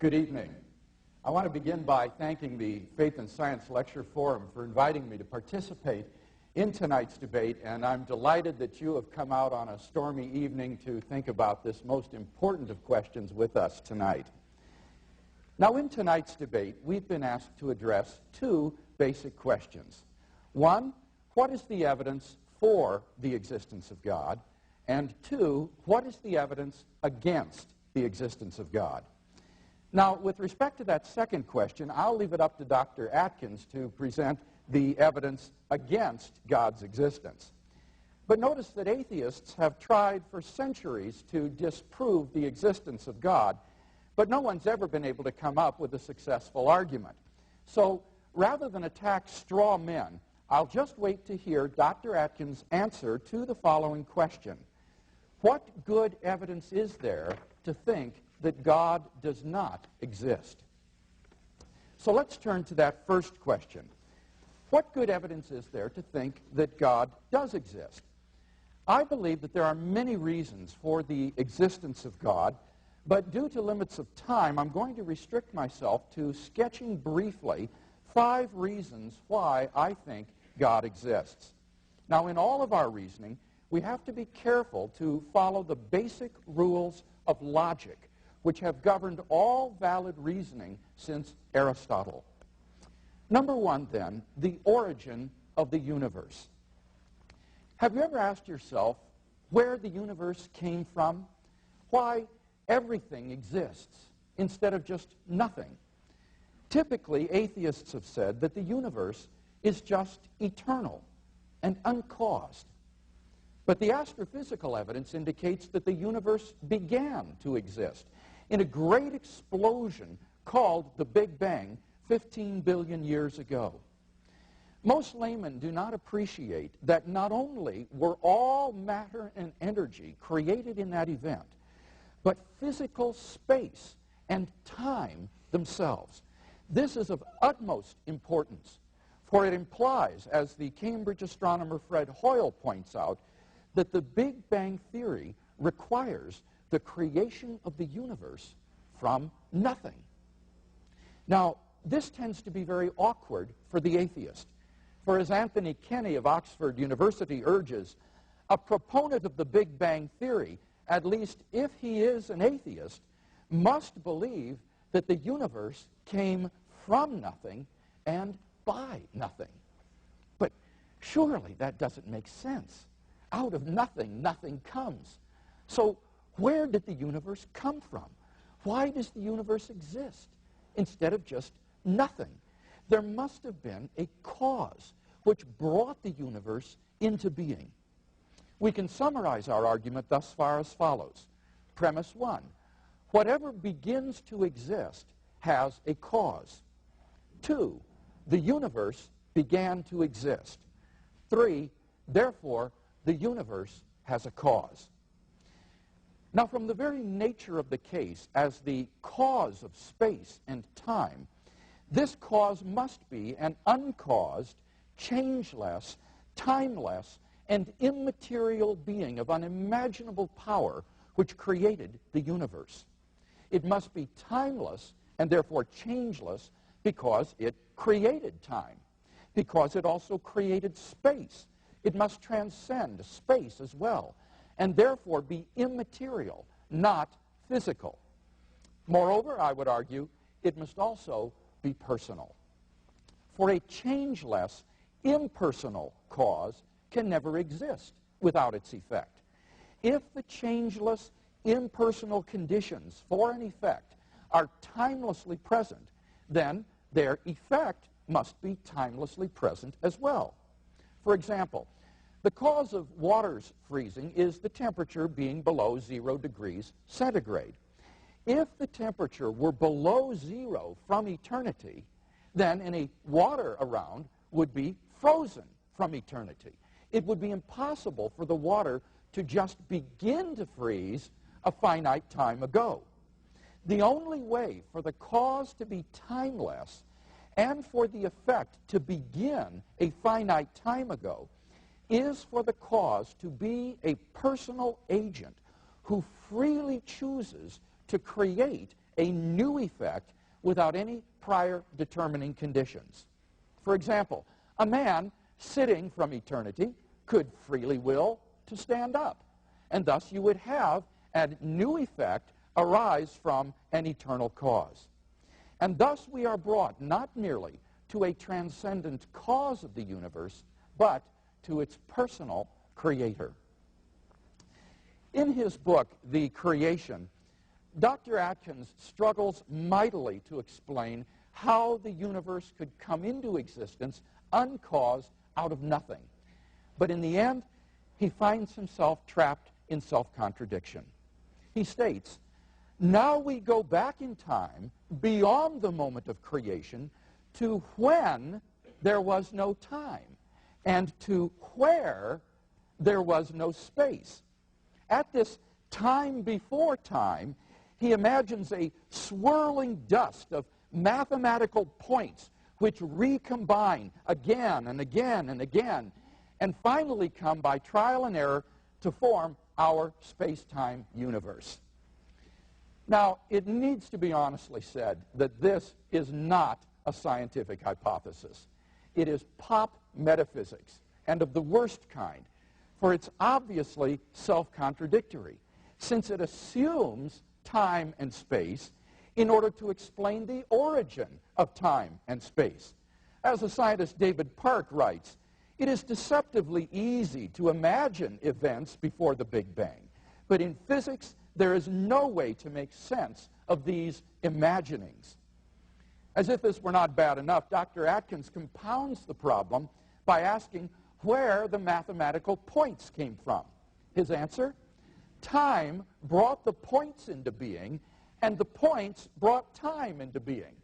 Good evening. I want to begin by thanking the Faith and Science Lecture Forum for inviting me to participate in tonight's debate, and I'm delighted that you have come out on a stormy evening to think about this most important of questions with us tonight. Now, in tonight's debate, we've been asked to address two basic questions. One, what is the evidence for the existence of God? And two, what is the evidence against the existence of God? Now, with respect to that second question, I'll leave it up to Dr. Atkins to present the evidence against God's existence. But notice that atheists have tried for centuries to disprove the existence of God, but no one's ever been able to come up with a successful argument. So rather than attack straw men, I'll just wait to hear Dr. Atkins' answer to the following question. What good evidence is there to think that God does not exist? So let's turn to that first question. What good evidence is there to think that God does exist? I believe that there are many reasons for the existence of God, but due to limits of time, I'm going to restrict myself to sketching briefly 5 reasons why I think God exists. Now, in all of our reasoning, we have to be careful to follow the basic rules of logic, which have governed all valid reasoning since Aristotle. Number one, then, the origin of the universe. Have you ever asked yourself where the universe came from? Why everything exists instead of just nothing? Typically, atheists have said that the universe is just eternal and uncaused. But the astrophysical evidence indicates that the universe began to exist in a great explosion called the Big Bang 15 billion years ago. Most laymen do not appreciate that not only were all matter and energy created in that event, but physical space and time themselves. This is of utmost importance, for it implies, as the Cambridge astronomer Fred Hoyle points out, that the Big Bang theory requires the creation of the universe from nothing. Now, this tends to be very awkward for the atheist, for as Anthony Kenny of Oxford University urges, a proponent of the Big Bang theory, at least if he is an atheist, must believe that the universe came from nothing and by nothing. But surely that doesn't make sense. Out of nothing, nothing comes. So where did the universe come from? Why does the universe exist instead of just nothing? There must have been a cause which brought the universe into being. We can summarize our argument thus far as follows. Premise 1, whatever begins to exist has a cause. 2, the universe began to exist. 3, therefore, the universe has a cause. Now, from the very nature of the case as the cause of space and time, this cause must be an uncaused, changeless, timeless, and immaterial being of unimaginable power which created the universe. It must be timeless and therefore changeless because it created time, because it also created space. It must transcend space as well, and therefore be immaterial, not physical. Moreover, I would argue, it must also be personal. For a changeless, impersonal cause can never exist without its effect. If the changeless, impersonal conditions for an effect are timelessly present, then their effect must be timelessly present as well. For example, the cause of water's freezing is the temperature being below 0 degrees centigrade. If the temperature were below 0 from eternity, then any water around would be frozen from eternity. It would be impossible for the water to just begin to freeze a finite time ago. The only way for the cause to be timeless and for the effect to begin a finite time ago is for the cause to be a personal agent who freely chooses to create a new effect without any prior determining conditions. For example, a man sitting from eternity could freely will to stand up, and thus you would have a new effect arise from an eternal cause. And thus we are brought not merely to a transcendent cause of the universe, but to its personal creator. In his book, The Creation, Dr. Atkins struggles mightily to explain how the universe could come into existence uncaused out of nothing. But in the end, he finds himself trapped in self-contradiction. He states, "Now we go back in time beyond the moment of creation to when there was no time and to where there was no space. At this time before time, he imagines a swirling dust of mathematical points which recombine again and again and again, and finally come by trial and error to form our space-time universe." Now, it needs to be honestly said that this is not a scientific hypothesis. It is pop metaphysics, and of the worst kind, for it's obviously self-contradictory, since it assumes time and space in order to explain the origin of time and space. As the scientist David Park writes, "It is deceptively easy to imagine events before the Big Bang, but in physics there is no way to make sense of these imaginings." As if this were not bad enough, Dr. Atkins compounds the problem by asking where the mathematical points came from. His answer? Time brought the points into being, and the points brought time into being.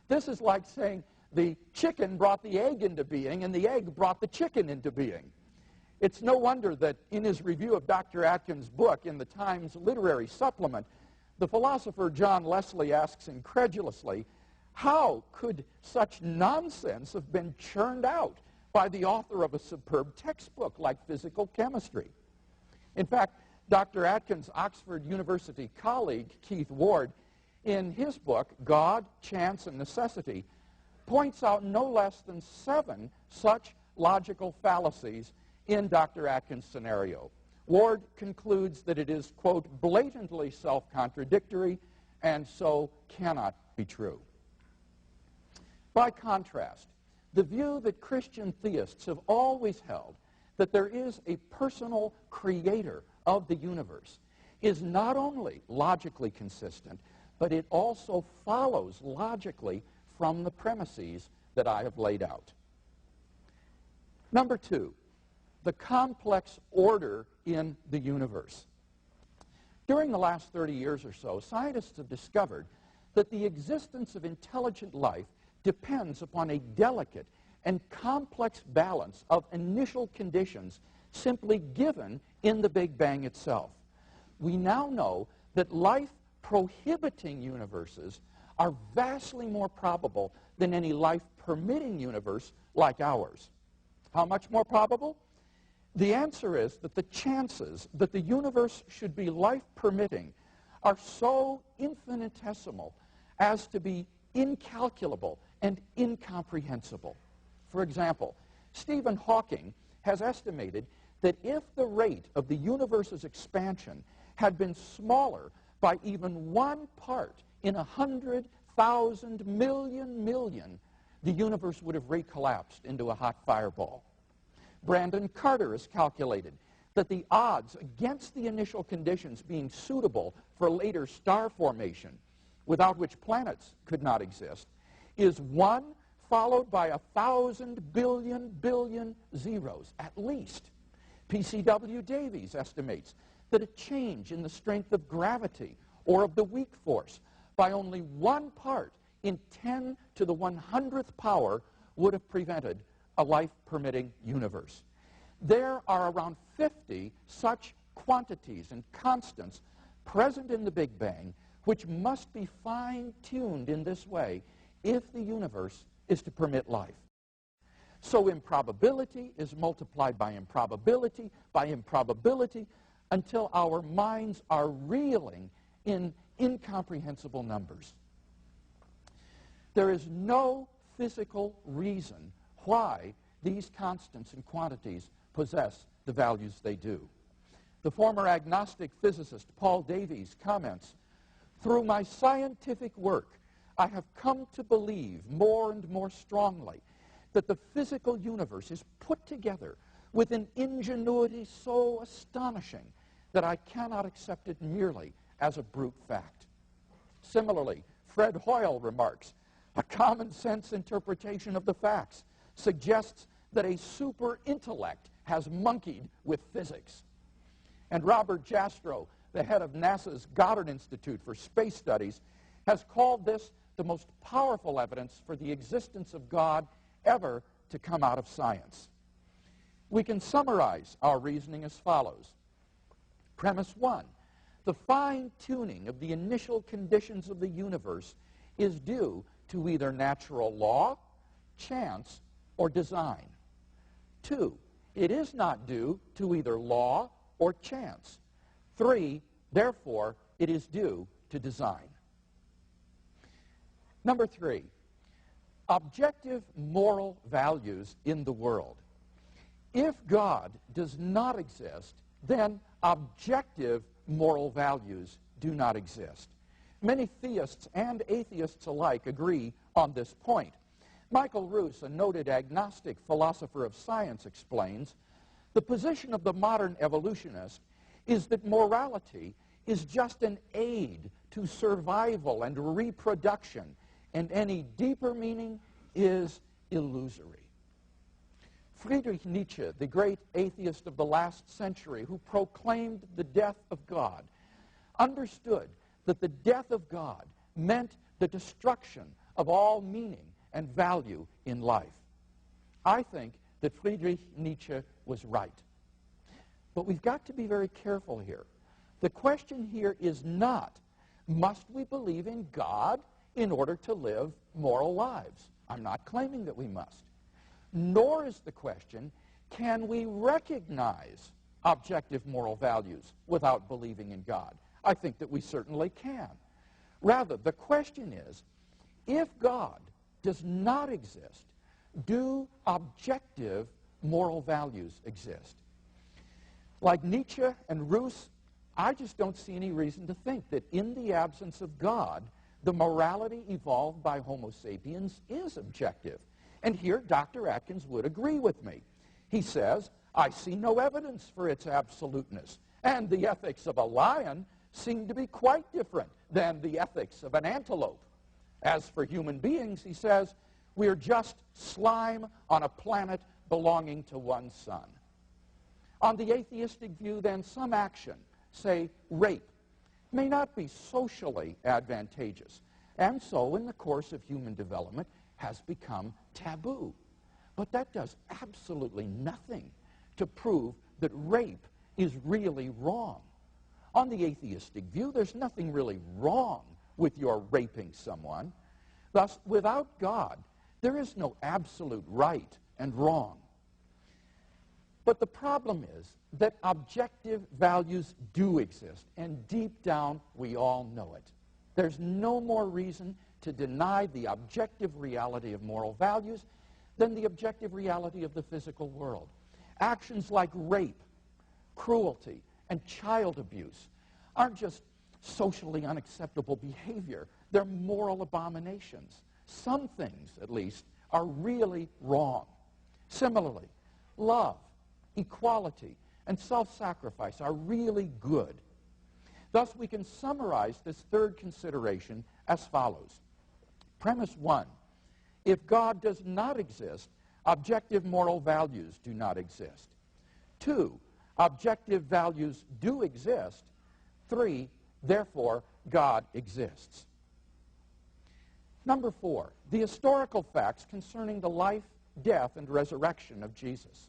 This is like saying the chicken brought the egg into being, and the egg brought the chicken into being. It's no wonder that in his review of Dr. Atkins' book in the Times Literary Supplement, the philosopher John Leslie asks incredulously, how could such nonsense have been churned out by the author of a superb textbook like physical chemistry? In fact, Dr. Atkins' Oxford University colleague, Keith Ward, in his book, God, Chance, and Necessity, points out no less than 7 such logical fallacies in Dr. Atkins' scenario. Ward concludes that it is, quote, blatantly self-contradictory and so cannot be true. By contrast, the view that Christian theists have always held, that there is a personal creator of the universe, is not only logically consistent, but it also follows logically from the premises that I have laid out. Number 2, the complex order in the universe. During the last 30 years or so, scientists have discovered that the existence of intelligent life depends upon a delicate and complex balance of initial conditions simply given in the Big Bang itself. We now know that life-prohibiting universes are vastly more probable than any life-permitting universe like ours. How much more probable? The answer is that the chances that the universe should be life-permitting are so infinitesimal as to be incalculable and incomprehensible. For example, Stephen Hawking has estimated that if the rate of the universe's expansion had been smaller by even 1 part in 100,000 million, the universe would have recollapsed into a hot fireball. Brandon Carter has calculated that the odds against the initial conditions being suitable for later star formation, without which planets could not exist, is 1 followed by 1,000 billion zeros, at least. P.C.W. Davies estimates that a change in the strength of gravity or of the weak force by only 1 part in 10 to the 100th power would have prevented a life-permitting universe. There are around 50 such quantities and constants present in the Big Bang which must be fine-tuned in this way if the universe is to permit life. So improbability is multiplied by improbability until our minds are reeling in incomprehensible numbers. There is no physical reason why these constants and quantities possess the values they do. The former agnostic physicist Paul Davies comments, "Through my scientific work, I have come to believe more and more strongly that the physical universe is put together with an ingenuity so astonishing that I cannot accept it merely as a brute fact." Similarly, Fred Hoyle remarks, "A common-sense interpretation of the facts suggests that a super intellect has monkeyed with physics." And Robert Jastrow, the head of NASA's Goddard Institute for Space Studies, has called this the most powerful evidence for the existence of God ever to come out of science. We can summarize our reasoning as follows. Premise 1, the fine-tuning of the initial conditions of the universe is due to either natural law, chance, or design. 2, it is not due to either law or chance. 3, therefore, it is due to design. Number 3, objective moral values in the world. If God does not exist, then objective moral values do not exist. Many theists and atheists alike agree on this point. Michael Ruse, a noted agnostic philosopher of science, explains, "The position of the modern evolutionist is that morality is just an aid to survival and reproduction, and any deeper meaning is illusory." Friedrich Nietzsche, the great atheist of the last century who proclaimed the death of God, understood that the death of God meant the destruction of all meaning and value in life. I think that Friedrich Nietzsche was right. But we've got to be very careful here. The question here is not, must we believe in God in order to live moral lives? I'm not claiming that we must. Nor is the question, can we recognize objective moral values without believing in God? I think that we certainly can. Rather, the question is, if God does not exist, do objective moral values exist? Like Nietzsche and Ruse, I just don't see any reason to think that in the absence of God, the morality evolved by Homo sapiens is objective. And here, Dr. Atkins would agree with me. He says, "I see no evidence for its absoluteness, and the ethics of a lion seem to be quite different than the ethics of an antelope. As for human beings," he says, "we're just slime on a planet belonging to one sun." On the atheistic view, then, some action, say rape, may not be socially advantageous, and so in the course of human development has become taboo. But that does absolutely nothing to prove that rape is really wrong. On the atheistic view, there's nothing really wrong with your raping someone. Thus, without God, there is no absolute right and wrong. But the problem is that objective values do exist, and deep down, we all know it. There's no more reason to deny the objective reality of moral values than the objective reality of the physical world. Actions like rape, cruelty, and child abuse aren't just socially unacceptable behavior. They're moral abominations. Some things, at least, are really wrong. Similarly, love, equality, and self-sacrifice are really good. Thus, we can summarize this third consideration as follows. Premise 1, if God does not exist, objective moral values do not exist. 2, objective values do exist. 3, therefore, God exists. Number 4, the historical facts concerning the life, death, and resurrection of Jesus.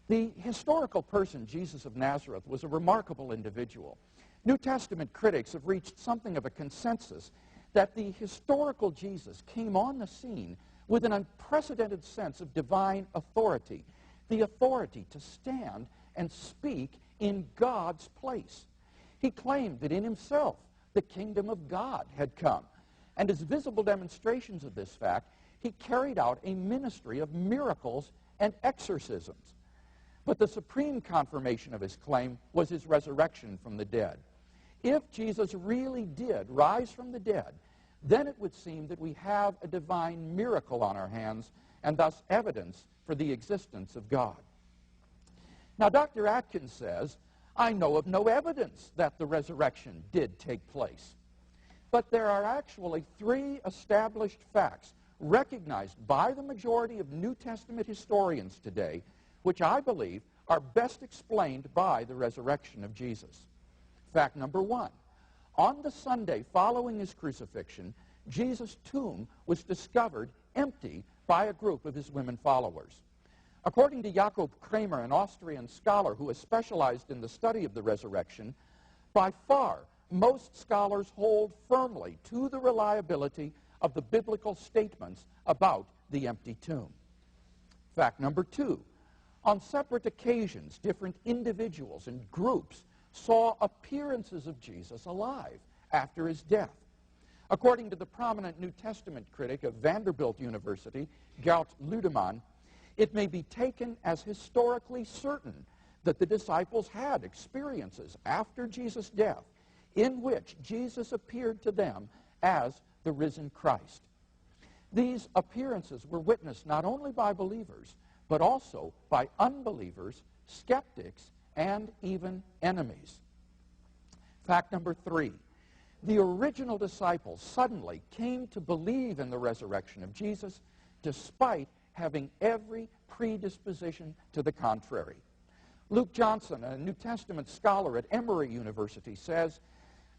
The historical person, Jesus of Nazareth, was a remarkable individual. New Testament critics have reached something of a consensus that the historical Jesus came on the scene with an unprecedented sense of divine authority, the authority to stand and speak in God's place. He claimed that in himself the kingdom of God had come. And as visible demonstrations of this fact, he carried out a ministry of miracles and exorcisms. But the supreme confirmation of his claim was his resurrection from the dead. If Jesus really did rise from the dead, then it would seem that we have a divine miracle on our hands and thus evidence for the existence of God. Now, Dr. Atkins says, I know of no evidence that the resurrection did take place. But there are actually 3 established facts recognized by the majority of New Testament historians today, which I believe are best explained by the resurrection of Jesus. Fact number 1, on the Sunday following his crucifixion, Jesus' tomb was discovered empty by a group of his women followers. According to Jakob Kramer, an Austrian scholar who has specialized in the study of the resurrection, by far most scholars hold firmly to the reliability of the biblical statements about the empty tomb. Fact number 2, on separate occasions, different individuals and groups saw appearances of Jesus alive after his death. According to the prominent New Testament critic of Vanderbilt University, Gert Ludemann, it may be taken as historically certain that the disciples had experiences after Jesus' death in which Jesus appeared to them as the risen Christ. These appearances were witnessed not only by believers, but also by unbelievers, skeptics, and even enemies. Fact number 3, the original disciples suddenly came to believe in the resurrection of Jesus despite having every predisposition to the contrary. Luke Johnson, a New Testament scholar at Emory University, says,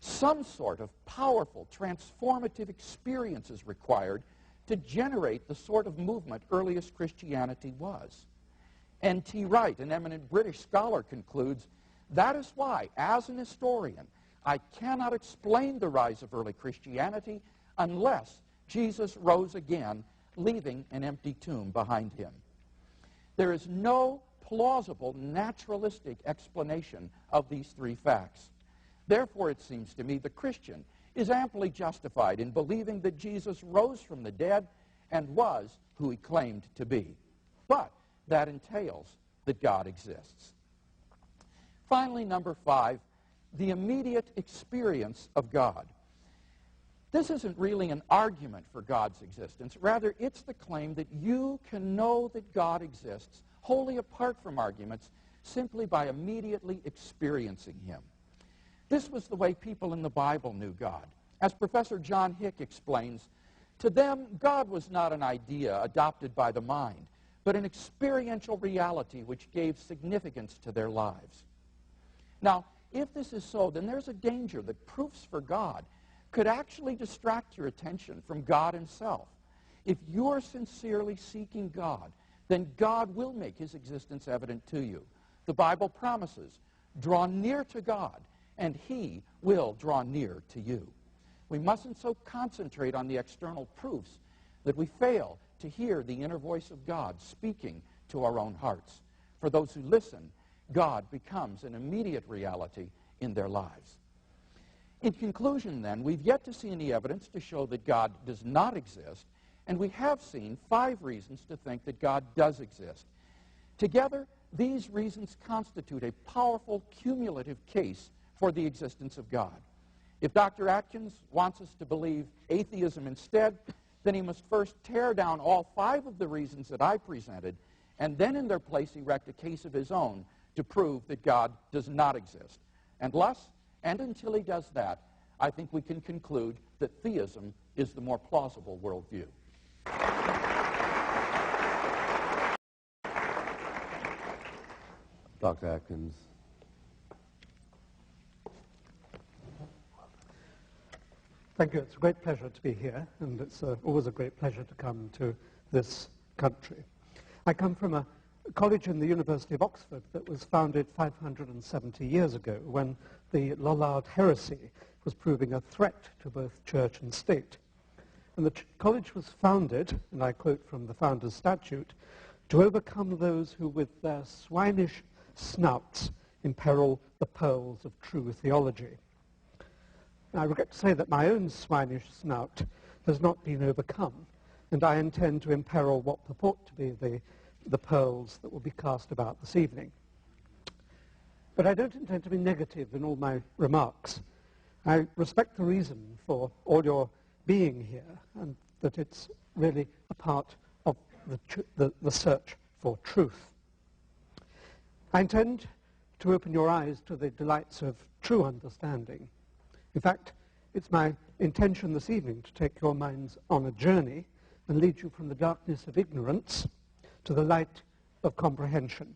some sort of powerful, transformative experience is required to generate the sort of movement earliest Christianity was. N.T. Wright, an eminent British scholar, concludes, that is why, as an historian, I cannot explain the rise of early Christianity unless Jesus rose again, leaving an empty tomb behind him. There is no plausible naturalistic explanation of these 3 facts. Therefore, it seems to me the Christian is amply justified in believing that Jesus rose from the dead and was who he claimed to be. But that entails that God exists. Finally, number 5, the immediate experience of God. This isn't really an argument for God's existence. Rather, it's the claim that you can know that God exists wholly apart from arguments simply by immediately experiencing him. This was the way people in the Bible knew God. As Professor John Hick explains, to them, God was not an idea adopted by the mind, but an experiential reality which gave significance to their lives. Now, if this is so, then there's a danger that proofs for God could actually distract your attention from God himself. If you're sincerely seeking God, then God will make his existence evident to you. The Bible promises, draw near to God, and he will draw near to you. We mustn't so concentrate on the external proofs that we fail to hear the inner voice of God speaking to our own hearts. For those who listen, God becomes an immediate reality in their lives. In conclusion, then, we've yet to see any evidence to show that God does not exist, and we have seen 5 reasons to think that God does exist. Together, these reasons constitute a powerful cumulative case for the existence of God. If Dr. Atkins wants us to believe atheism instead, then he must first tear down all 5 of the reasons that I presented, and then in their place erect a case of his own to prove that God does not exist. Unless and until he does that, I think we can conclude that theism is the more plausible worldview. Dr. Atkins. Thank you. It's a great pleasure to be here, and it's always a great pleasure to come to this country. I come from a college in the University of Oxford that was founded 570 years ago when the Lollard heresy was proving a threat to both church and state. And the college was founded, and I quote from the founder's statute, to overcome those who with their swinish snouts imperil the pearls of true theology. And I regret to say that my own swinish snout has not been overcome, and I intend to imperil what purport to be the pearls that will be cast about this evening. But I don't intend to be negative in all my remarks. I respect the reason for all your being here, and that it's really a part of the search for truth. I intend to open your eyes to the delights of true understanding. In fact, it's my intention this evening to take your minds on a journey and lead you from the darkness of ignorance to the light of comprehension.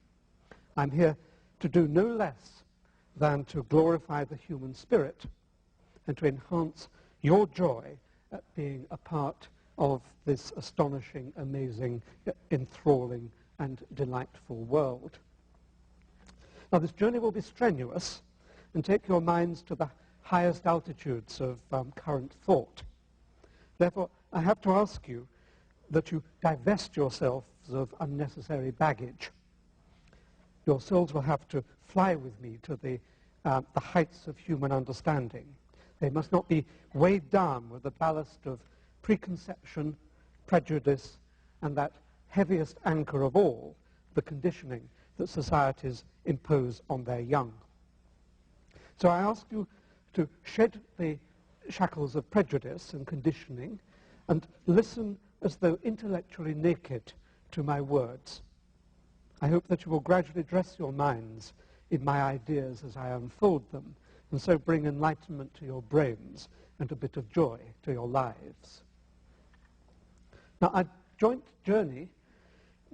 I'm here to do no less than to glorify the human spirit and to enhance your joy at being a part of this astonishing, amazing, enthralling, and delightful world. Now, this journey will be strenuous and take your minds to the highest altitudes of current thought. Therefore, I have to ask you that you divest yourselves of unnecessary baggage. Your souls will have to fly with me to the heights of human understanding. They must not be weighed down with the ballast of preconception, prejudice, and that heaviest anchor of all, the conditioning that societies impose on their young. So I ask you to shed the shackles of prejudice and conditioning and listen as though intellectually naked to my words. I hope that you will gradually dress your minds in my ideas as I unfold them, and so bring enlightenment to your brains and a bit of joy to your lives. Now, our joint journey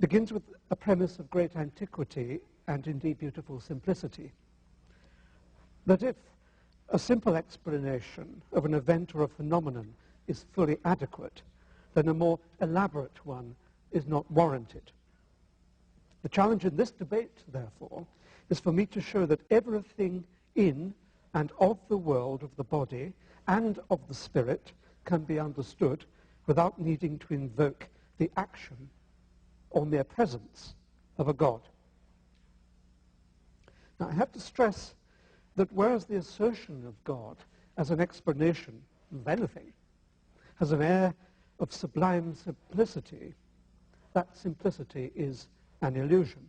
begins with a premise of great antiquity and indeed beautiful simplicity. That if a simple explanation of an event or a phenomenon is fully adequate, then a more elaborate one is not warranted. The challenge in this debate, therefore, is for me to show that everything in and of the world of the body and of the spirit can be understood without needing to invoke the action or mere presence of a God. Now, I have to stress that whereas the assertion of God as an explanation of anything has an air of sublime simplicity, that simplicity is an illusion.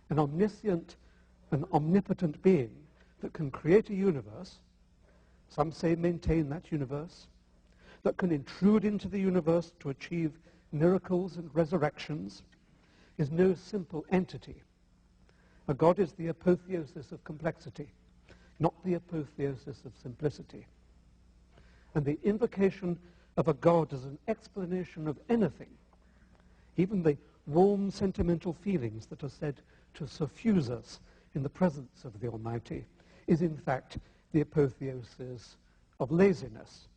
An omniscient and omnipotent being that can create a universe, some say maintain that universe, that can intrude into the universe to achieve miracles and resurrections, is no simple entity. A God is the apotheosis of complexity, not the apotheosis of simplicity. And the invocation of a God as an explanation of anything, even the warm sentimental feelings that are said to suffuse us in the presence of the Almighty, is in fact the apotheosis of laziness.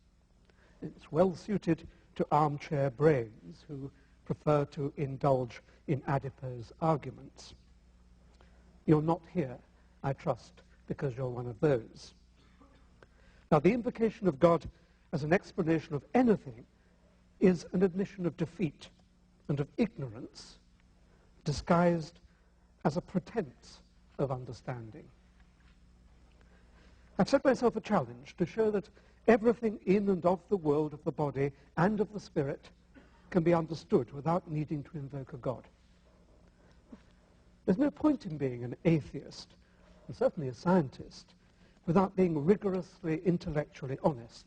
It's well suited to armchair brains who prefer to indulge in adipose arguments. You're not here, I trust, because you're one of those. Now, the invocation of God as an explanation of anything is an admission of defeat and of ignorance disguised as a pretense of understanding. I've set myself a challenge to show that everything in and of the world of the body and of the spirit can be understood without needing to invoke a God. There's no point in being an atheist, and certainly a scientist, without being rigorously intellectually honest.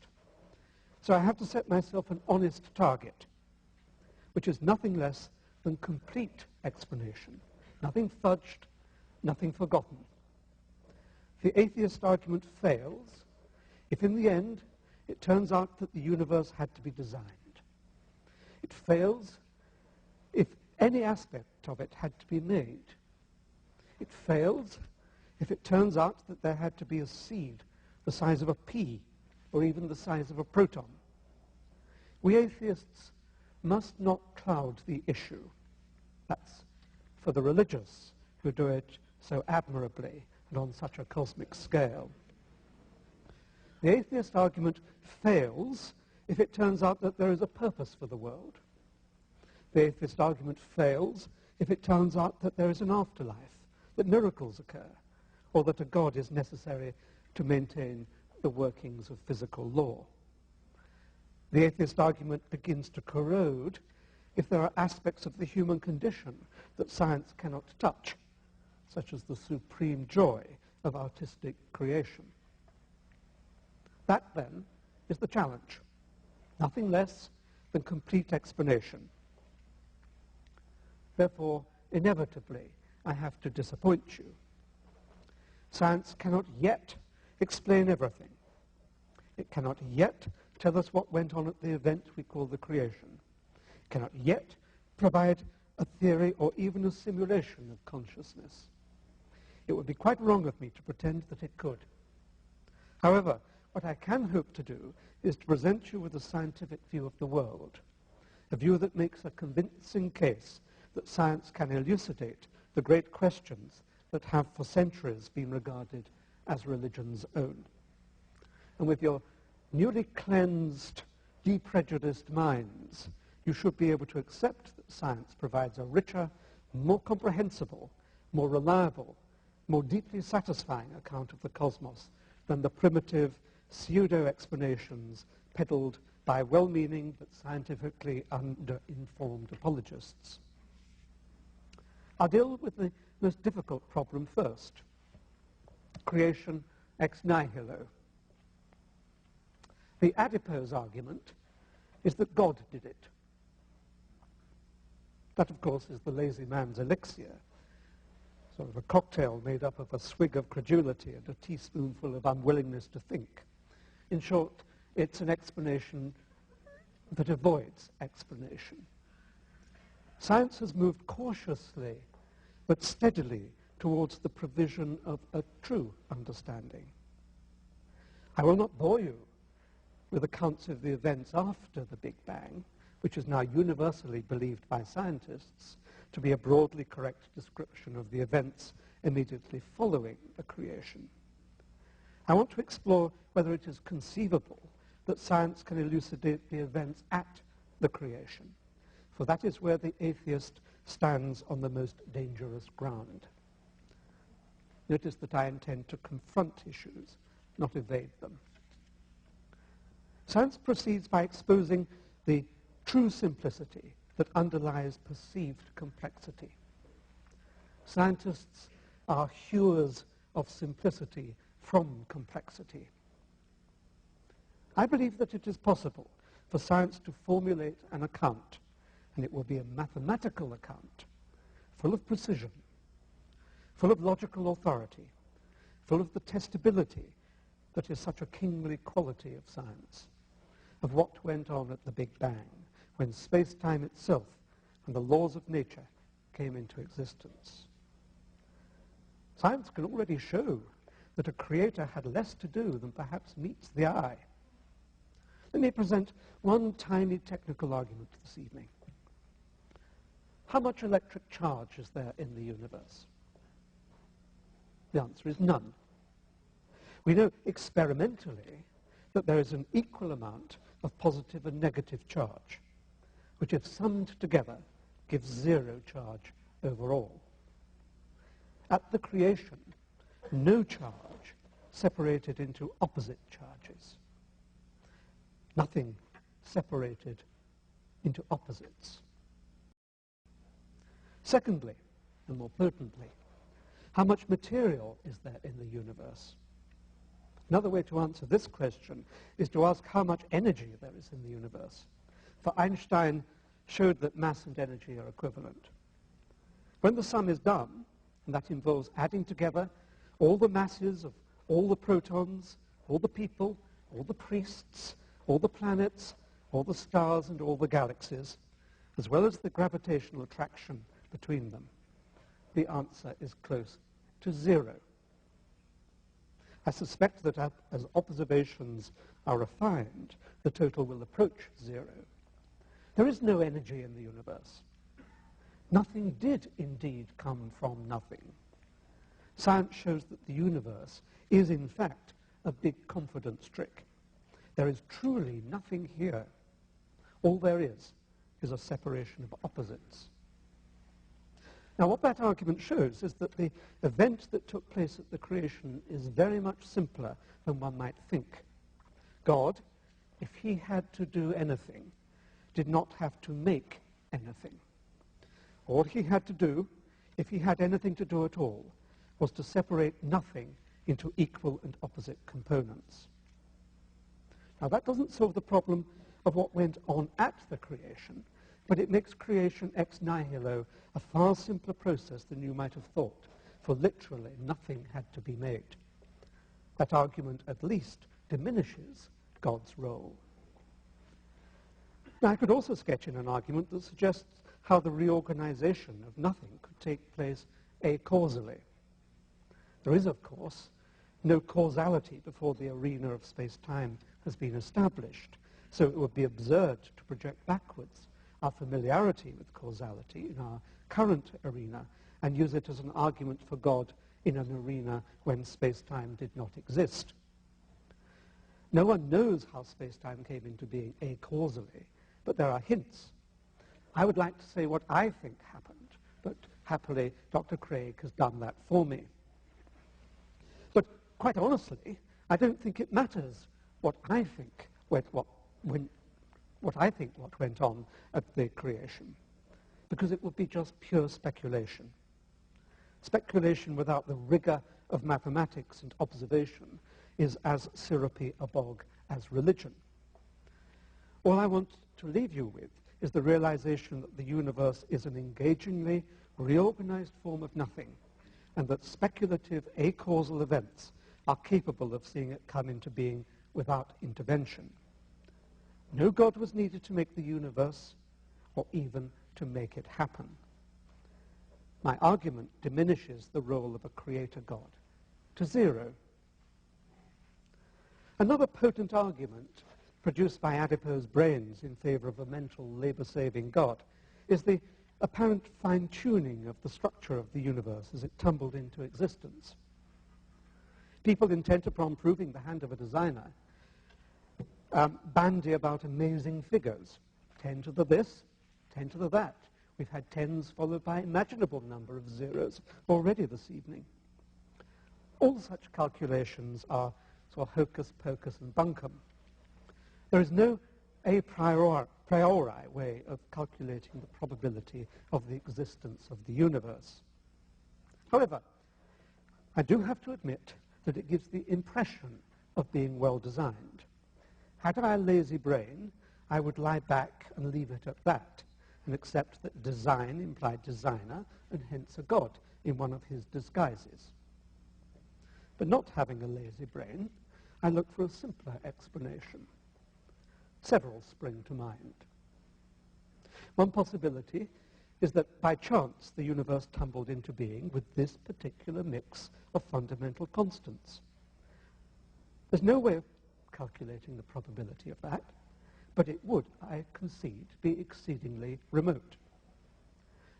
So I have to set myself an honest target, which is nothing less than complete explanation, nothing fudged, nothing forgotten. The atheist argument fails if in the end it turns out that the universe had to be designed. It fails if any aspect of it had to be made. It fails if it turns out that there had to be a seed the size of a pea or even the size of a proton. We atheists must not cloud the issue. That's for the religious who do it so admirably and on such a cosmic scale. The atheist argument fails if it turns out that there is a purpose for the world. The atheist argument fails if it turns out that there is an afterlife, that miracles occur, or that a God is necessary to maintain the workings of physical law. The atheist argument begins to corrode if there are aspects of the human condition that science cannot touch, such as the supreme joy of artistic creation. That, then, is the challenge. Nothing less than complete explanation. Therefore, inevitably, I have to disappoint you. Science cannot yet explain everything. It cannot yet tell us what went on at the event we call the creation. It cannot yet provide a theory or even a simulation of consciousness. It would be quite wrong of me to pretend that it could. However, what I can hope to do is to present you with a scientific view of the world, a view that makes a convincing case that science can elucidate the great questions that have for centuries been regarded as religion's own. And with your newly cleansed, deprejudiced minds, you should be able to accept that science provides a richer, more comprehensible, more reliable, more deeply satisfying account of the cosmos than the primitive pseudo-explanations peddled by well-meaning but scientifically under-informed apologists. I'll deal with the most difficult problem first, creation ex nihilo. The adipose argument is that God did it. That, of course, is the lazy man's elixir, sort of a cocktail made up of a swig of credulity and a teaspoonful of unwillingness to think. In short, it's an explanation that avoids explanation. Science has moved cautiously but steadily towards the provision of a true understanding. I will not bore you with accounts of the events after the Big Bang, which is now universally believed by scientists to be a broadly correct description of the events immediately following the creation. I want to explore whether it is conceivable that science can elucidate the events at the creation, for that is where the atheist stands on the most dangerous ground. Notice that I intend to confront issues, not evade them. Science proceeds by exposing the true simplicity that underlies perceived complexity. Scientists are hewers of simplicity from complexity. I believe that it is possible for science to formulate an account, and it will be a mathematical account, full of precision, full of logical authority, full of the testability that is such a kingly quality of science, of what went on at the Big Bang, when space-time itself and the laws of nature came into existence. Science can already show that a creator had less to do than perhaps meets the eye. Let me present one tiny technical argument this evening. How much electric charge is there in the universe? The answer is none. We know experimentally that there is an equal amount of positive and negative charge, which if summed together gives zero charge overall. At the creation, no charge separated into opposite charges. Nothing separated into opposites. Secondly, and more potently, how much material is there in the universe? Another way to answer this question is to ask how much energy there is in the universe. For Einstein showed that mass and energy are equivalent. When the sum is done, and that involves adding together all the masses of all the protons, all the people, all the priests, all the planets, all the stars and all the galaxies, as well as the gravitational attraction between them, the answer is close to zero. I suspect that as observations are refined, the total will approach zero. There is no energy in the universe. Nothing did indeed come from nothing. Science shows that the universe is in fact a big confidence trick. There is truly nothing here. All there is a separation of opposites. Now, what that argument shows is that the event that took place at the creation is very much simpler than one might think. God, if he had to do anything, did not have to make anything. All he had to do, if he had anything to do at all, was to separate nothing into equal and opposite components. Now, that doesn't solve the problem of what went on at the creation, but it makes creation ex nihilo a far simpler process than you might have thought, for literally nothing had to be made. That argument at least diminishes God's role. Now, I could also sketch in an argument that suggests how the reorganization of nothing could take place acausally. There is, of course, no causality before the arena of space-time has been established, so it would be absurd to project backwards our familiarity with causality in our current arena and use it as an argument for God in an arena when space-time did not exist. No one knows how space-time came into being acausally, but there are hints. I would like to say what I think happened, but happily Dr. Craig has done that for me. But quite honestly, I don't think it matters what I think what went on at the creation, because it would be just pure speculation. Speculation without the rigor of mathematics and observation is as syrupy a bog as religion. All I want to leave you with is the realization that the universe is an engagingly reorganized form of nothing, and that speculative acausal events are capable of seeing it come into being without intervention. No God was needed to make the universe, or even to make it happen. My argument diminishes the role of a creator God to zero. Another potent argument produced by adipose brains in favor of a mental labor-saving God is the apparent fine-tuning of the structure of the universe as it tumbled into existence. People intent upon proving the hand of a designer bandy about amazing figures, 10 to the this, 10 to the that. We've had tens followed by imaginable number of zeros already this evening. All such calculations are sort of hocus pocus and bunkum. There is no a priori way of calculating the probability of the existence of the universe. However, I do have to admit that it gives the impression of being well designed. Had I a lazy brain, I would lie back and leave it at that and accept that design implied designer and hence a god in one of his disguises. But not having a lazy brain, I look for a simpler explanation. Several spring to mind. One possibility is that by chance the universe tumbled into being with this particular mix of fundamental constants. There's no way of calculating the probability of that, but it would, I concede, be exceedingly remote.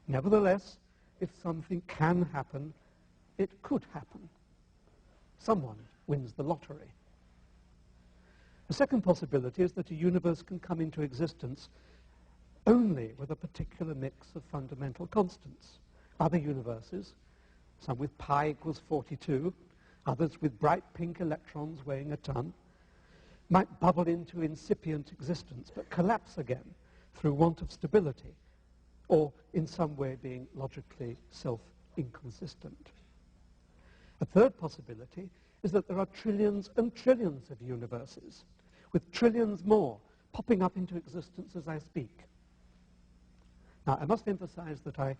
Nevertheless, if something can happen, it could happen. Someone wins the lottery. The second possibility is that a universe can come into existence only with a particular mix of fundamental constants. Other universes, some with pi equals 42, others with bright pink electrons weighing a ton, might bubble into incipient existence but collapse again through want of stability or in some way being logically self-inconsistent. A third possibility is that there are trillions and trillions of universes, with trillions more popping up into existence as I speak. Now, I must emphasize that I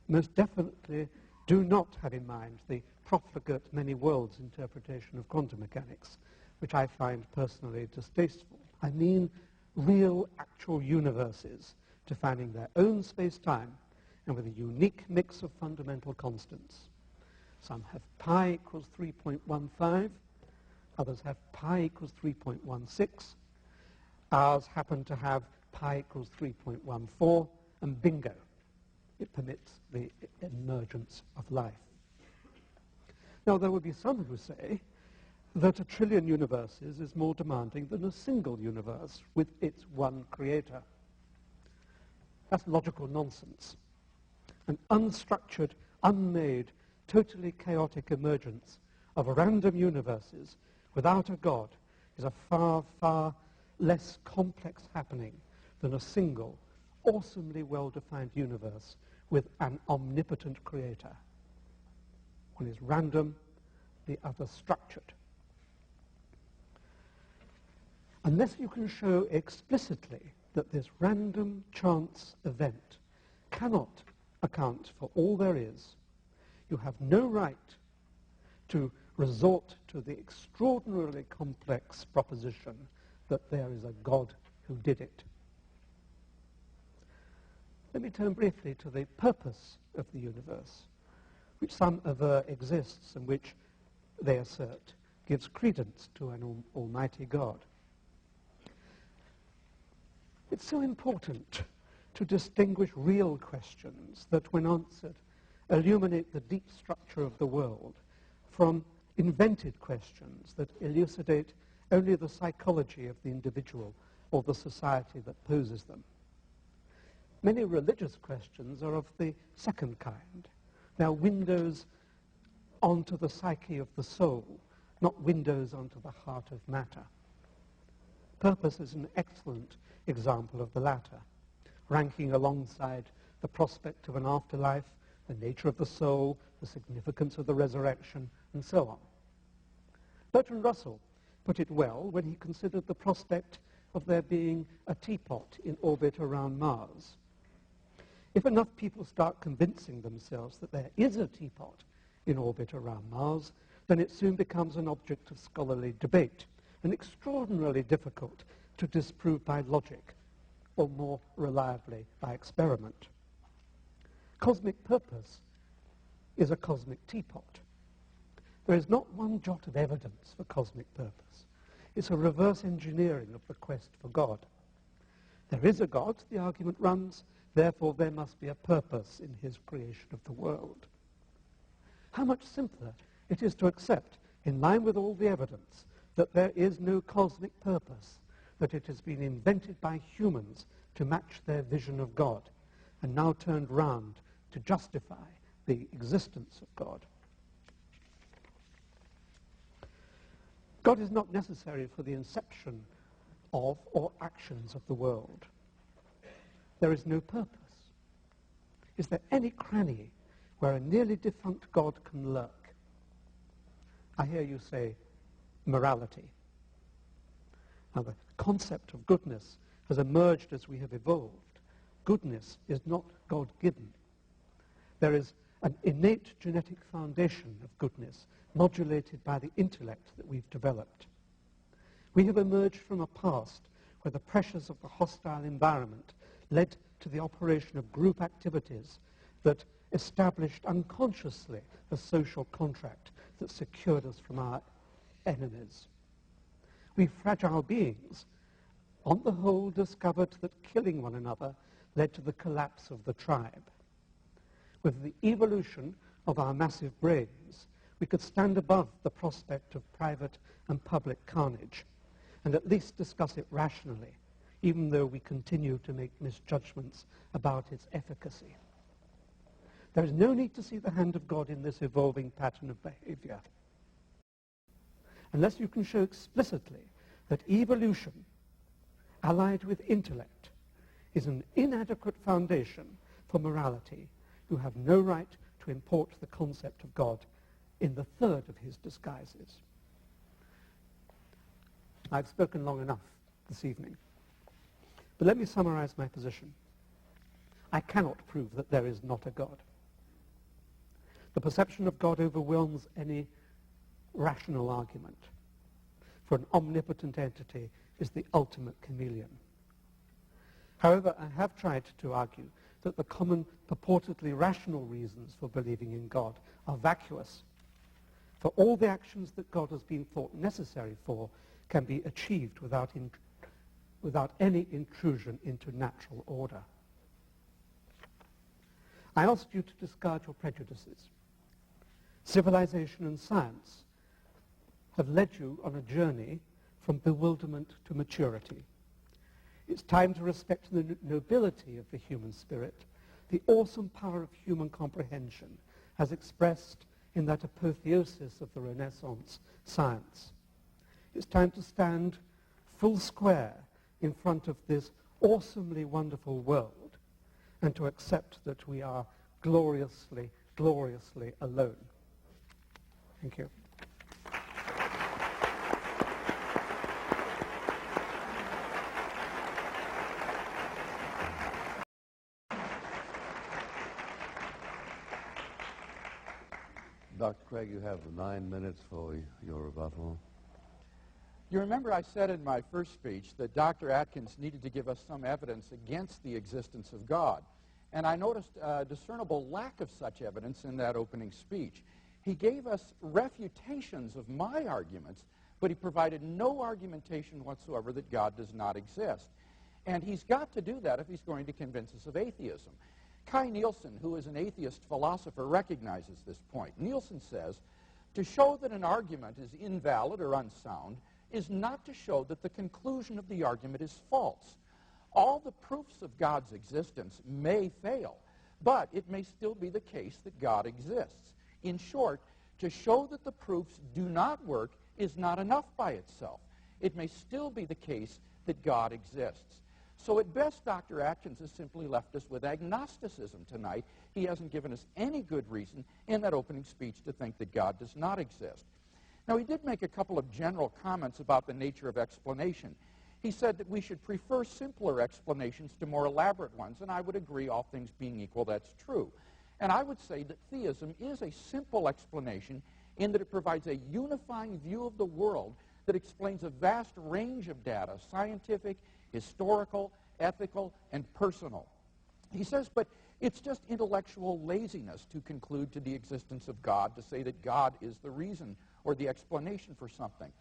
most definitely do not have in mind the profligate many worlds interpretation of quantum mechanics, which I find personally distasteful. I mean real, actual universes defining their own space-time and with a unique mix of fundamental constants. Some have pi equals 3.15, others have pi equals 3.16, ours happen to have pi equals 3.14, and bingo, it permits the emergence of life. Now, there would be some who say that a trillion universes is more demanding than a single universe with its one creator. That's logical nonsense. an unstructured, unmade, totally chaotic emergence of random universes without a God is a far, far less complex happening than a single, awesomely well-defined universe with an omnipotent creator. One is random, the other structured. Unless you can show explicitly that this random chance event cannot account for all there is, you have no right to resort to the extraordinarily complex proposition that there is a God who did it. Let me turn briefly to the purpose of the universe, which some aver exists and which, they assert, gives credence to an almighty God. It's so important to distinguish real questions that, when answered, illuminate the deep structure of the world from invented questions that elucidate only the psychology of the individual or the society that poses them. Many religious questions are of the second kind. They are windows onto the psyche of the soul, not windows onto the heart of matter. Purpose is an excellent example of the latter, ranking alongside the prospect of an afterlife, the nature of the soul, the significance of the resurrection, and so on. Bertrand Russell put it well when he considered the prospect of there being a teapot in orbit around Mars. If enough people start convincing themselves that there is a teapot in orbit around Mars, then it soon becomes an object of scholarly debate and extraordinarily difficult to disprove by logic, or more reliably by experiment. Cosmic purpose is a cosmic teapot. There is not one jot of evidence for cosmic purpose. It's a reverse engineering of the quest for God. There is a God, the argument runs, therefore there must be a purpose in his creation of the world. How much simpler it is to accept, in line with all the evidence, that there is no cosmic purpose, that it has been invented by humans to match their vision of God, and now turned round to justify the existence of God. God is not necessary for the inception of or actions of the world. There is no purpose. Is there any cranny where a nearly defunct God can lurk? I hear you say morality. Now, the concept of goodness has emerged as we have evolved. Goodness is not God-given. There is an innate genetic foundation of goodness modulated by the intellect that we've developed. We have emerged from a past where the pressures of the hostile environment led to the operation of group activities that established unconsciously a social contract that secured us from our enemies. We fragile beings, on the whole, discovered that killing one another led to the collapse of the tribe. With the evolution of our massive brains, we could stand above the prospect of private and public carnage and at least discuss it rationally, even though we continue to make misjudgments about its efficacy. There is no need to see the hand of God in this evolving pattern of behavior, unless you can show explicitly that evolution, allied with intellect, is an inadequate foundation for morality. You have no right to import the concept of God in the third of his disguises. I've spoken long enough this evening, but let me summarize my position. I cannot prove that there is not a God. The perception of God overwhelms any rational argument, for an omnipotent entity is the ultimate chameleon. However, I have tried to argue that the common purportedly rational reasons for believing in God are vacuous, for all the actions that God has been thought necessary for can be achieved without any intrusion into natural order. I asked you to discard your prejudices. Civilization and science have led you on a journey from bewilderment to maturity. It's time to respect the nobility of the human spirit, the awesome power of human comprehension as expressed in that apotheosis of the Renaissance science. It's time to stand full square in front of this awesomely wonderful world and to accept that we are gloriously, gloriously alone. Thank you. Dr. Craig, you have 9 minutes for your rebuttal. You remember I said in my first speech that Dr. Atkins needed to give us some evidence against the existence of God. And I noticed a discernible lack of such evidence in that opening speech. He gave us refutations of my arguments, but he provided no argumentation whatsoever that God does not exist. And he's got to do that if he's going to convince us of atheism. Kai Nielsen, who is an atheist philosopher, recognizes this point. Nielsen says, to show that an argument is invalid or unsound is not to show that the conclusion of the argument is false. All the proofs of God's existence may fail, but it may still be the case that God exists. In short, to show that the proofs do not work is not enough by itself. It may still be the case that God exists. So at best, Dr. Atkins has simply left us with agnosticism tonight. He hasn't given us any good reason in that opening speech to think that God does not exist. Now, he did make a couple of general comments about the nature of explanation. He said that we should prefer simpler explanations to more elaborate ones, and I would agree, all things being equal, that's true. And I would say that theism is a simple explanation in that it provides a unifying view of the world that explains a vast range of data, scientific, historical, ethical, and personal. He says, but it's just intellectual laziness to conclude to the existence of God, to say that God is the reason or the explanation for something.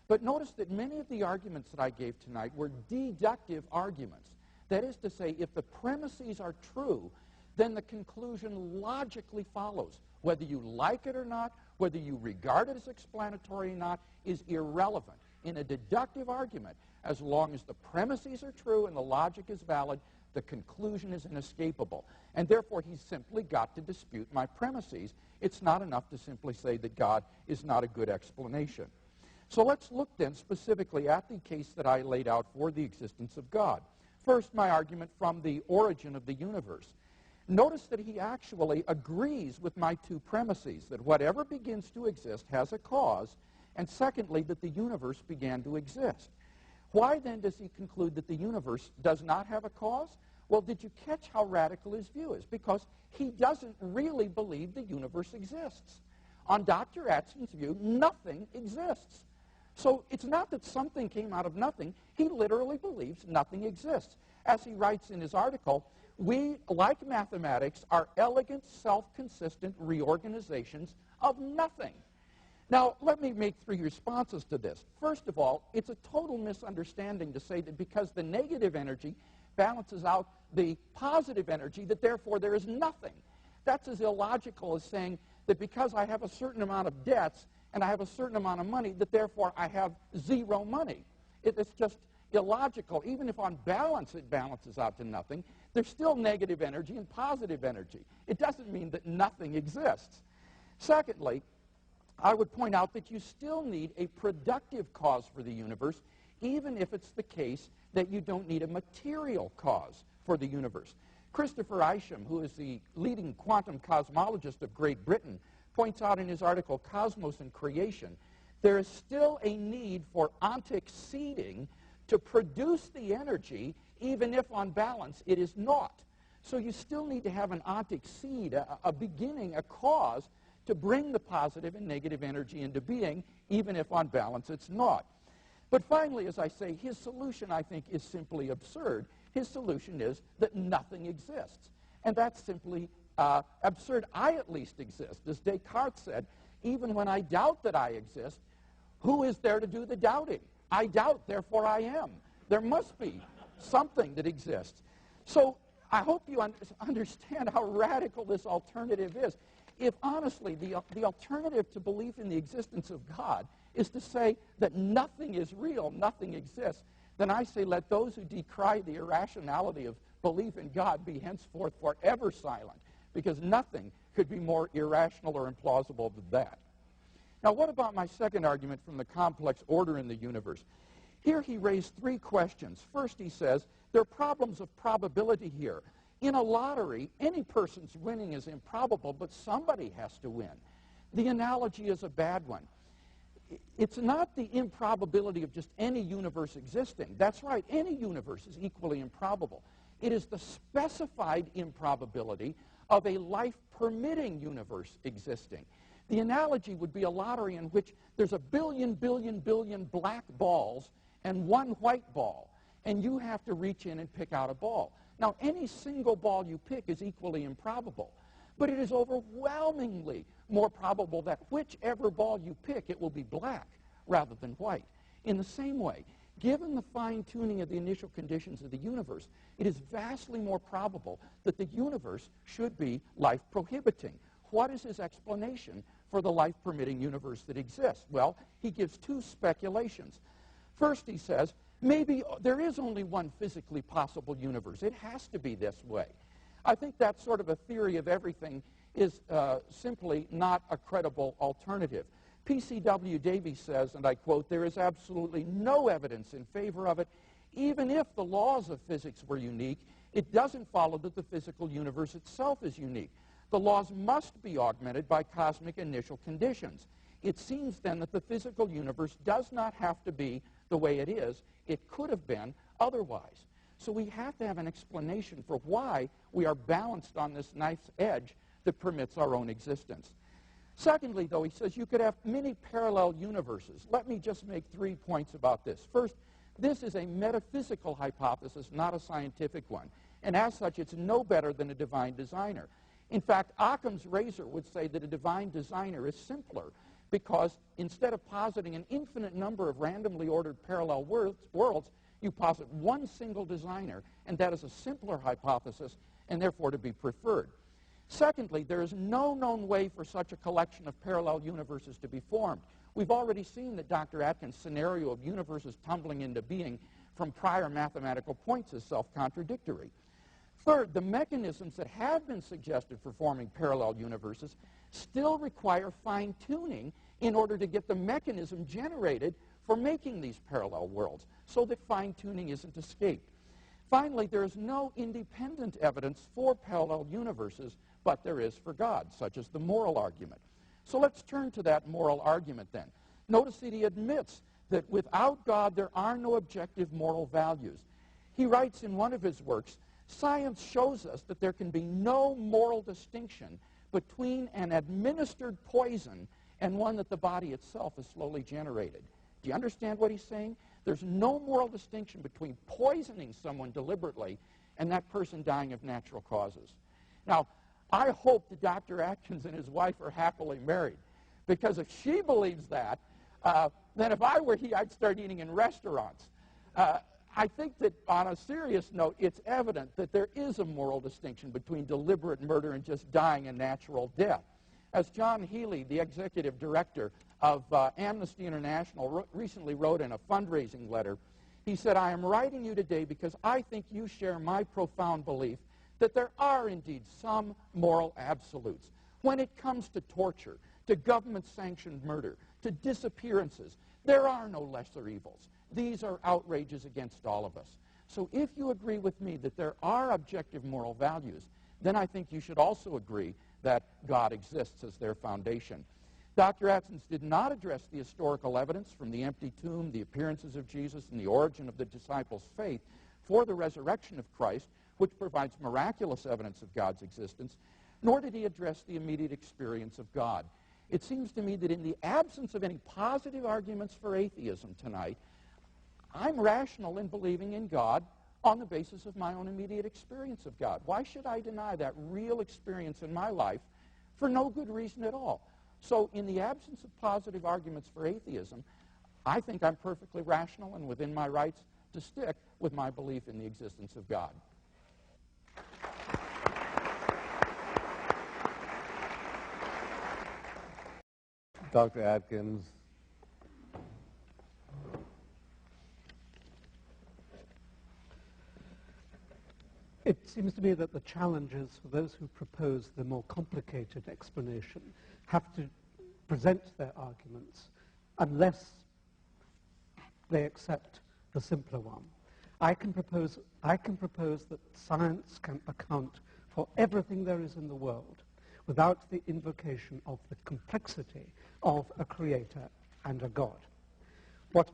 But notice that many of the arguments that I gave tonight were deductive arguments. That is to say, if the premises are true, then the conclusion logically follows. Whether you like it or not, whether you regard it as explanatory or not, is irrelevant. In a deductive argument, as long as the premises are true and the logic is valid, the conclusion is inescapable. And therefore, he's simply got to dispute my premises. It's not enough to simply say that God is not a good explanation. So let's look then specifically at the case that I laid out for the existence of God. First, my argument from the origin of the universe. Notice that he actually agrees with my two premises, that whatever begins to exist has a cause, and secondly, that the universe began to exist. Why then does he conclude that the universe does not have a cause? Well, did you catch how radical his view is? Because he doesn't really believe the universe exists. On Dr. Atkins' view, nothing exists. So it's not that something came out of nothing. He literally believes nothing exists. As he writes in his article, we, like mathematics, are elegant, self-consistent reorganizations of nothing. Now, let me make 3 responses to this. First of all, it's a total misunderstanding to say that because the negative energy balances out the positive energy, that therefore there is nothing. That's as illogical as saying that because I have a certain amount of debts and I have a certain amount of money, that therefore I have zero money. It's just illogical. Even if on balance it balances out to nothing, there's still negative energy and positive energy. It doesn't mean that nothing exists. Secondly, I would point out that you still need a productive cause for the universe, even if it's the case that you don't need a material cause for the universe. Christopher Isham, who is the leading quantum cosmologist of Great Britain, points out in his article, Cosmos and Creation, there is still a need for ontic seeding to produce the energy, even if on balance it is not. So you still need to have an ontic seed, a beginning, a cause, to bring the positive and negative energy into being, even if on balance it's not. But finally, as I say, his solution, I think, is simply absurd. His solution is that nothing exists. And that's simply absurd. I at least exist. As Descartes said, even when I doubt that I exist, who is there to do the doubting? I doubt, therefore I am. There must be something that exists. So I hope you understand how radical this alternative is. If honestly the alternative to belief in the existence of God is to say that nothing is real, nothing exists, then I say let those who decry the irrationality of belief in God be henceforth forever silent, because nothing could be more irrational or implausible than that. Now, what about my second argument from the complex order in the universe? Here he raised three questions. First, he says, there are problems of probability here. In a lottery, any person's winning is improbable, but somebody has to win. The analogy is a bad one. It's not the improbability of just any universe existing. That's right, any universe is equally improbable. It is the specified improbability of a life-permitting universe existing. The analogy would be a lottery in which there's a billion black balls and one white ball, and you have to reach in and pick out a ball. Now, any single ball you pick is equally improbable, but it is overwhelmingly more probable that whichever ball you pick, it will be black rather than white. In the same way, given the fine-tuning of the initial conditions of the universe, it is vastly more probable that the universe should be life-prohibiting. What is his explanation for the life-permitting universe that exists? Well, he gives two speculations. First, he says, maybe there is only one physically possible universe. It has to be this way. I think that sort of a theory of everything is simply not a credible alternative. P.C.W. Davies says, and I quote, there is absolutely no evidence in favor of it. Even if the laws of physics were unique, it doesn't follow that the physical universe itself is unique. The laws must be augmented by cosmic initial conditions. It seems then that the physical universe does not have to be the way it is. It could have been otherwise. So we have to have an explanation for why we are balanced on this knife's edge that permits our own existence. Secondly, though, he says you could have many parallel universes. Let me just make 3 points about this. First, this is a metaphysical hypothesis, not a scientific one. And as such, it's no better than a divine designer. In fact, Occam's razor would say that a divine designer is simpler because instead of positing an infinite number of randomly ordered parallel worlds, you posit one single designer, and that is a simpler hypothesis and therefore to be preferred. Secondly, there is no known way for such a collection of parallel universes to be formed. We've already seen that Dr. Atkins' scenario of universes tumbling into being from prior mathematical points is self-contradictory. Third, the mechanisms that have been suggested for forming parallel universes still require fine-tuning in order to get the mechanism generated for making these parallel worlds, so that fine-tuning isn't escaped. Finally, there is no independent evidence for parallel universes, but there is for God, such as the moral argument. So let's turn to that moral argument then. Notice that he admits that without God there are no objective moral values. He writes in one of his works, science shows us that there can be no moral distinction between an administered poison and one that the body itself has slowly generated. Do you understand what he's saying? There's no moral distinction between poisoning someone deliberately and that person dying of natural causes. Now, I hope that Dr. Atkins and his wife are happily married, because if she believes that, then if I were he, I'd start eating in restaurants. I think that on a serious note, it's evident that there is a moral distinction between deliberate murder and just dying a natural death. As John Healy, the executive director of Amnesty International, recently wrote in a fundraising letter, he said, I am writing you today because I think you share my profound belief that there are indeed some moral absolutes. When it comes to torture, to government-sanctioned murder, to disappearances, there are no lesser evils. These are outrages against all of us. So if you agree with me that there are objective moral values, then I think you should also agree that God exists as their foundation. Dr. Atkins did not address the historical evidence from the empty tomb, the appearances of Jesus, and the origin of the disciples' faith for the resurrection of Christ, which provides miraculous evidence of God's existence, nor did he address the immediate experience of God. It seems to me that in the absence of any positive arguments for atheism tonight, I'm rational in believing in God on the basis of my own immediate experience of God. Why should I deny that real experience in my life for no good reason at all? So in the absence of positive arguments for atheism, I think I'm perfectly rational and within my rights to stick with my belief in the existence of God. Dr. Atkins. It seems to me that the challenge is for those who propose the more complicated explanation have to present their arguments unless they accept the simpler one. I can propose that science can account for everything there is in the world without the invocation of the complexity of a creator and a God. What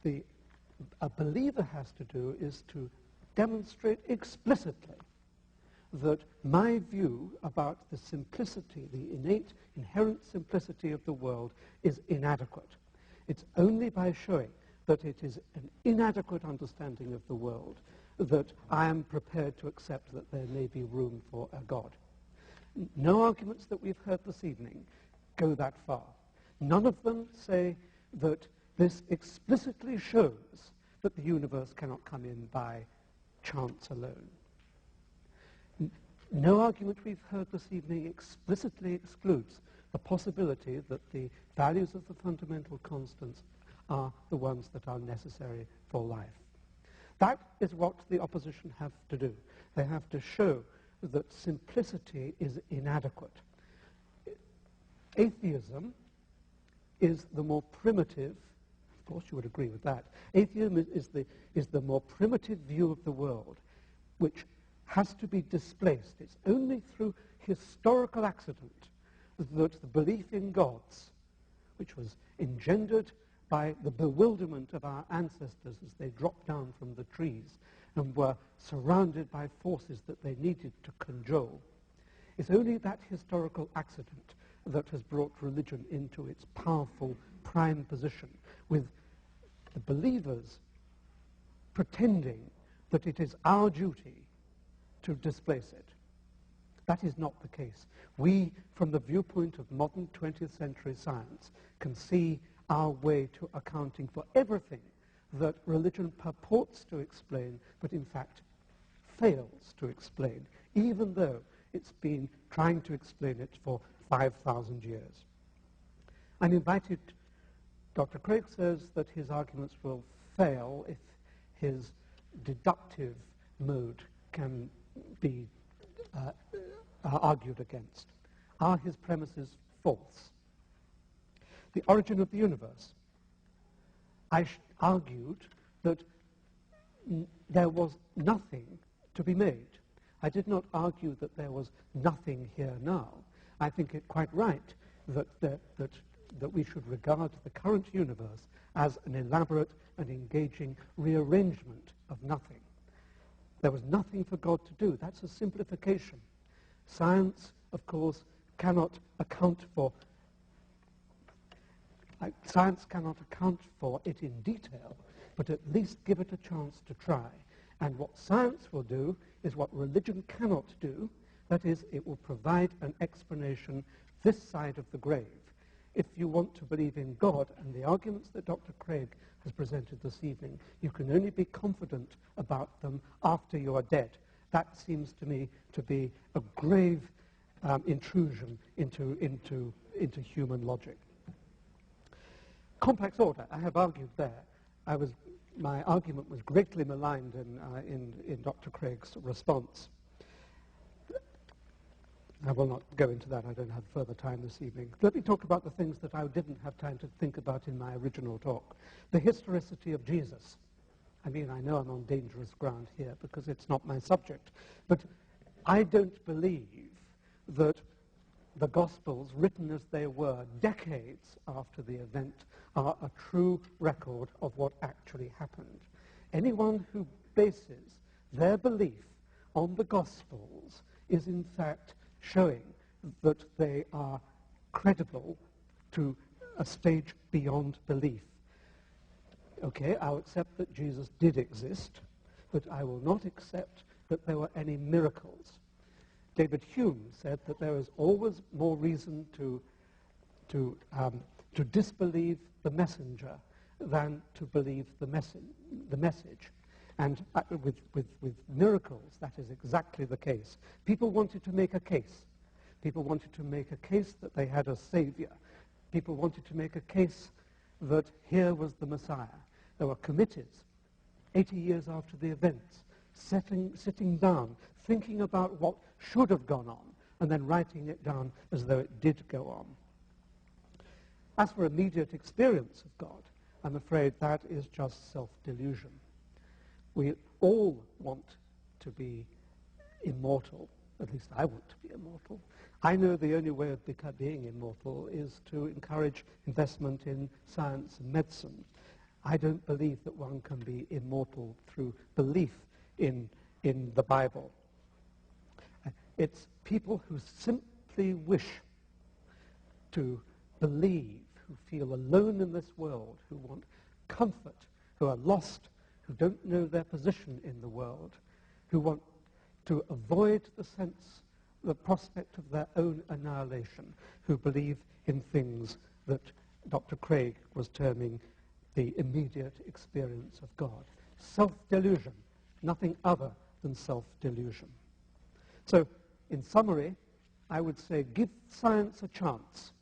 a believer has to do is to demonstrate explicitly that my view about the simplicity, the innate, inherent simplicity of the world is inadequate. It's only by showing that it is an inadequate understanding of the world that I am prepared to accept that there may be room for a God. No arguments that we've heard this evening go that far. None of them say that this explicitly shows that the universe cannot come in by chance alone. No argument we've heard this evening explicitly excludes the possibility that the values of the fundamental constants are the ones that are necessary for life. That is what the opposition have to do. They have to show that simplicity is inadequate. Atheism is the more primitive, of course you would agree with that, atheism is the more primitive view of the world, which has to be displaced. It's only through historical accident that the belief in gods, which was engendered by the bewilderment of our ancestors as they dropped down from the trees and were surrounded by forces that they needed to cajole. It's only that historical accident that has brought religion into its powerful prime position, with the believers pretending that it is our duty to displace it. That is not the case. We, from the viewpoint of modern 20th century science, can see our way to accounting for everything that religion purports to explain, but in fact fails to explain, even though it's been trying to explain it for 5,000 years. I'm invited, Dr. Craig says that his arguments will fail if his deductive mode can be argued against. Are his premises false? The origin of the universe. I argued that there was nothing to be made. I did not argue that there was nothing here now. I think it quite right that we should regard the current universe as an elaborate and engaging rearrangement of nothing. There was nothing for God to do. That's a simplification. Science, of course, cannot account for it in detail, but at least give it a chance to try. And what science will do is what religion cannot do. That is, it will provide an explanation this side of the grave. If you want to believe in God and the arguments that Dr. Craig has presented this evening, you can only be confident about them after you are dead. That seems to me to be a grave intrusion into human logic. Complex order, I have argued there. My argument was greatly maligned in Dr. Craig's response. I will not go into that. I don't have further time this evening. Let me talk about the things that I didn't have time to think about in my original talk. The historicity of Jesus. I mean, I know I'm on dangerous ground here because it's not my subject. But I don't believe that the Gospels, written as they were decades after the event, are a true record of what actually happened. Anyone who bases their belief on the Gospels is in fact showing that they are credible to a stage beyond belief. Okay, I'll accept that Jesus did exist, but I will not accept that there were any miracles. David Hume said that there is always more reason to disbelieve the messenger than to believe the message. And with miracles, that is exactly the case. People wanted to make a case. People wanted to make a case that they had a savior. People wanted to make a case that here was the Messiah. There were committees, 80 years after the events, sitting down, thinking about what should have gone on, and then writing it down as though it did go on. As for immediate experience of God, I'm afraid that is just self-delusion. We all want to be immortal. At least I want to be immortal. I know the only way of being immortal is to encourage investment in science and medicine. I don't believe that one can be immortal through belief in the Bible. It's people who simply wish to believe, who feel alone in this world, who want comfort, who are lost, who don't know their position in the world, who want to avoid the prospect of their own annihilation, who believe in things that Dr. Craig was terming the immediate experience of God. Self-delusion, nothing other than self-delusion. So, in summary, I would say give science a chance.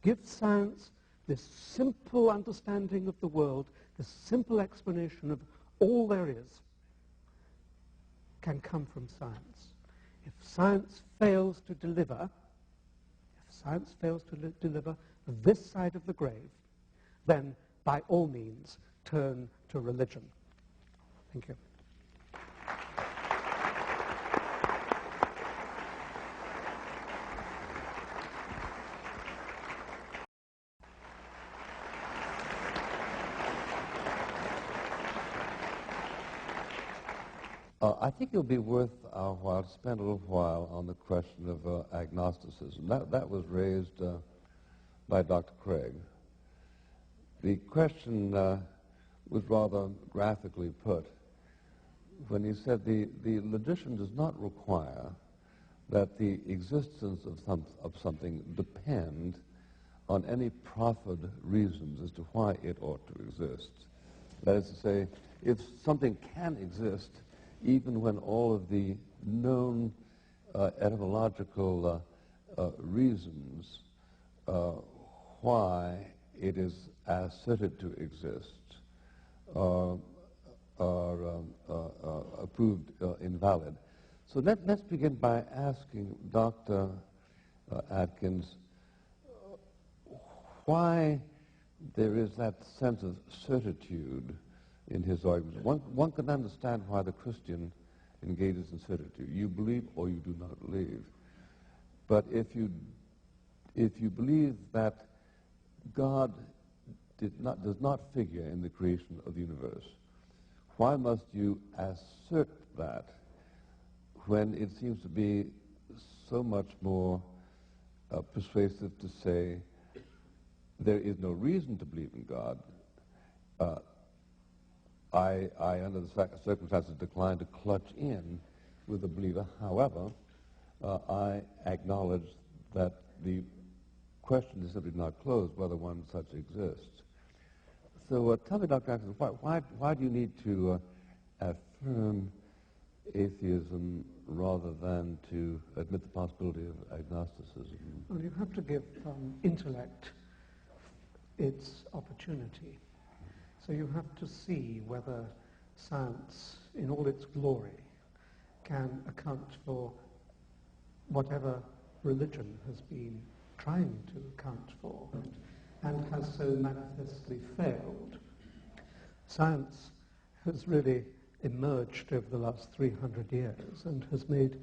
Give science this simple understanding of the world, this simple explanation of all there is, can come from science. If science fails to deliver, this side of the grave, then by all means turn to religion. Thank you. I think it'll be worth our while to spend a little while on the question of agnosticism. That was raised by Dr. Craig. The question was rather graphically put when he said the logician does not require that the existence of something depend on any proffered reasons as to why it ought to exist. That is to say, if something can exist even when all of the known etymological reasons why it is asserted to exist are proved invalid. So let's begin by asking Dr. Atkins why there is that sense of certitude in his arguments. One can understand why the Christian engages in certitude. You believe or you do not believe. But if you believe that God does not figure in the creation of the universe, why must you assert that when it seems to be so much more persuasive to say there is no reason to believe in God? I, under the circumstances, decline to clutch in with the believer. However, I acknowledge that the question is simply not closed whether one such exists. So tell me, Dr. Atkins, why do you need to affirm atheism rather than to admit the possibility of agnosticism? Well, you have to give intellect its opportunity. So you have to see whether science, in all its glory, can account for whatever religion has been trying to account for and has so manifestly failed. Science has really emerged over the last 300 years and has made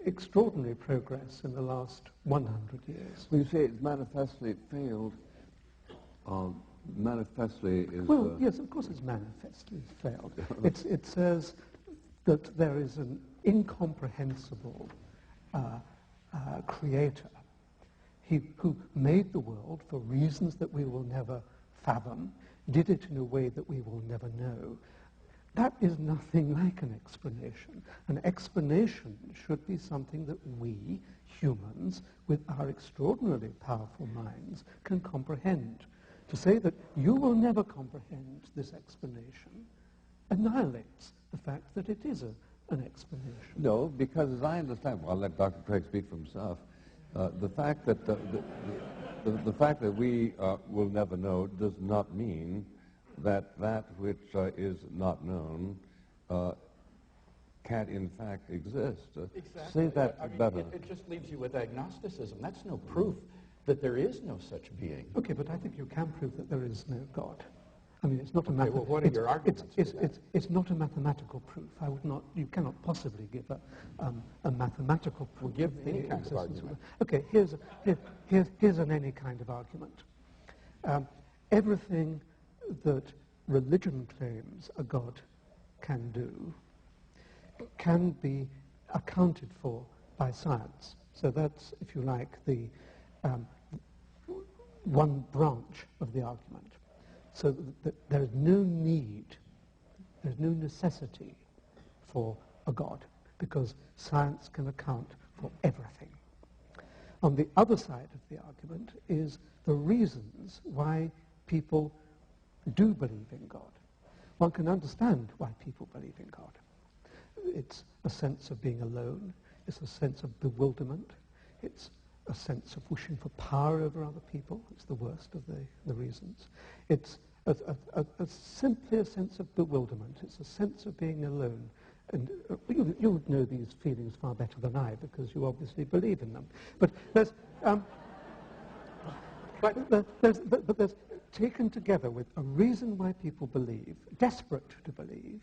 extraordinary progress in the last 100 years. When you say it's manifestly failed, manifestly is... Well, yes, of course it's manifestly failed. It says that there is an incomprehensible creator who made the world for reasons that we will never fathom, did it in a way that we will never know. That is nothing like an explanation. An explanation should be something that we, humans, with our extraordinarily powerful minds, can comprehend. To say that you will never comprehend this explanation annihilates the fact that it is an explanation. No, because as I understand, well, I'll let Dr. Craig speak for himself, the fact that the fact that we will never know does not mean that that which is not known can't in fact exist. Exactly. Say that I mean, better. it just leaves you with agnosticism. That's no proof that there is no such being. Okay, but I think you can prove that there is no God. I mean, it's not a Okay, well, what are your arguments for that? It's not a mathematical proof. I would not. You cannot possibly give a mathematical proof. Well, give of any the kind of existence argument. Okay, here's an any kind of argument. Everything that religion claims a God can do can be accounted for by science. So that's, if you like, the one branch of the argument. So that there is no need, there's no necessity for a God, because science can account for everything. On the other side of the argument is the reasons why people do believe in God. One can understand why people believe in God. It's a sense of being alone. It's a sense of bewilderment. It's a sense of wishing for power over other people. It's the worst of the reasons. It's simply a sense of bewilderment. It's a sense of being alone. And you would know these feelings far better than I, because you obviously believe in them. But there's taken together with a reason why people believe, desperate to believe,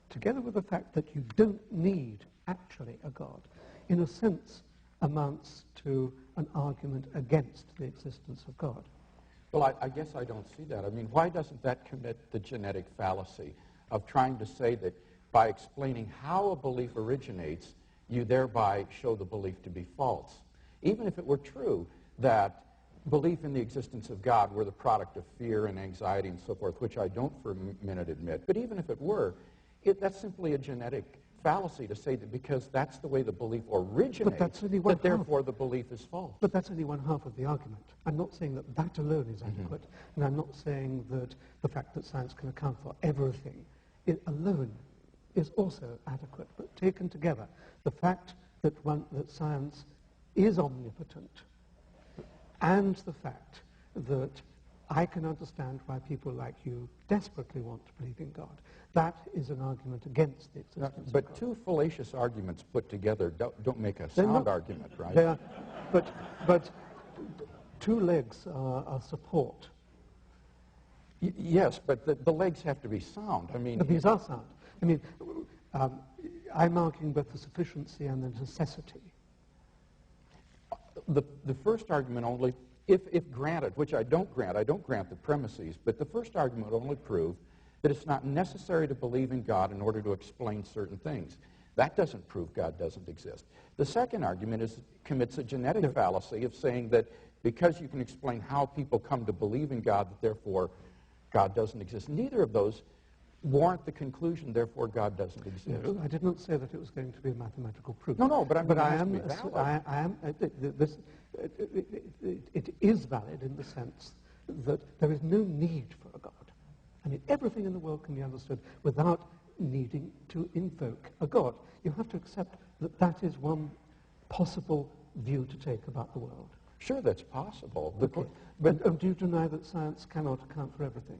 together with the fact that you don't need actually a God, in a sense amounts to an argument against the existence of God. Well, I guess I don't see that. I mean, why doesn't that commit the genetic fallacy of trying to say that by explaining how a belief originates, you thereby show the belief to be false? Even if it were true that belief in the existence of God were the product of fear and anxiety and so forth, which I don't for a minute admit, but even if it were, that's simply a genetic fallacy to say that because that's the way the belief originates, that therefore the belief is false. But that's only one half of the argument. I'm not saying that that alone is adequate, and I'm not saying that the fact that science can account for everything, it alone is also adequate. But taken together, the fact that science is omnipotent, and the fact that I can understand why people like you desperately want to believe in God, that is an argument against the existence of God. But two fallacious arguments put together don't make a sound argument, right? They are, but two legs are support. Yes, but the legs have to be sound. I mean, But these are sound. I mean, I'm arguing both the sufficiency and the necessity. The first argument only, if granted, which I don't grant the premises, but the first argument would only prove that it's not necessary to believe in God in order to explain certain things. That doesn't prove God doesn't exist. The second argument commits a genetic fallacy of saying that because you can explain how people come to believe in God, that therefore God doesn't exist. Neither of those warrant the conclusion, therefore God doesn't exist. No, I did not say that it was going to be a mathematical proof. No, but it is valid in the sense that there is no need for a God. I mean, everything in the world can be understood without needing to invoke a God. You have to accept that that is one possible view to take about the world. Sure, that's possible. Okay. But do you deny that science cannot account for everything?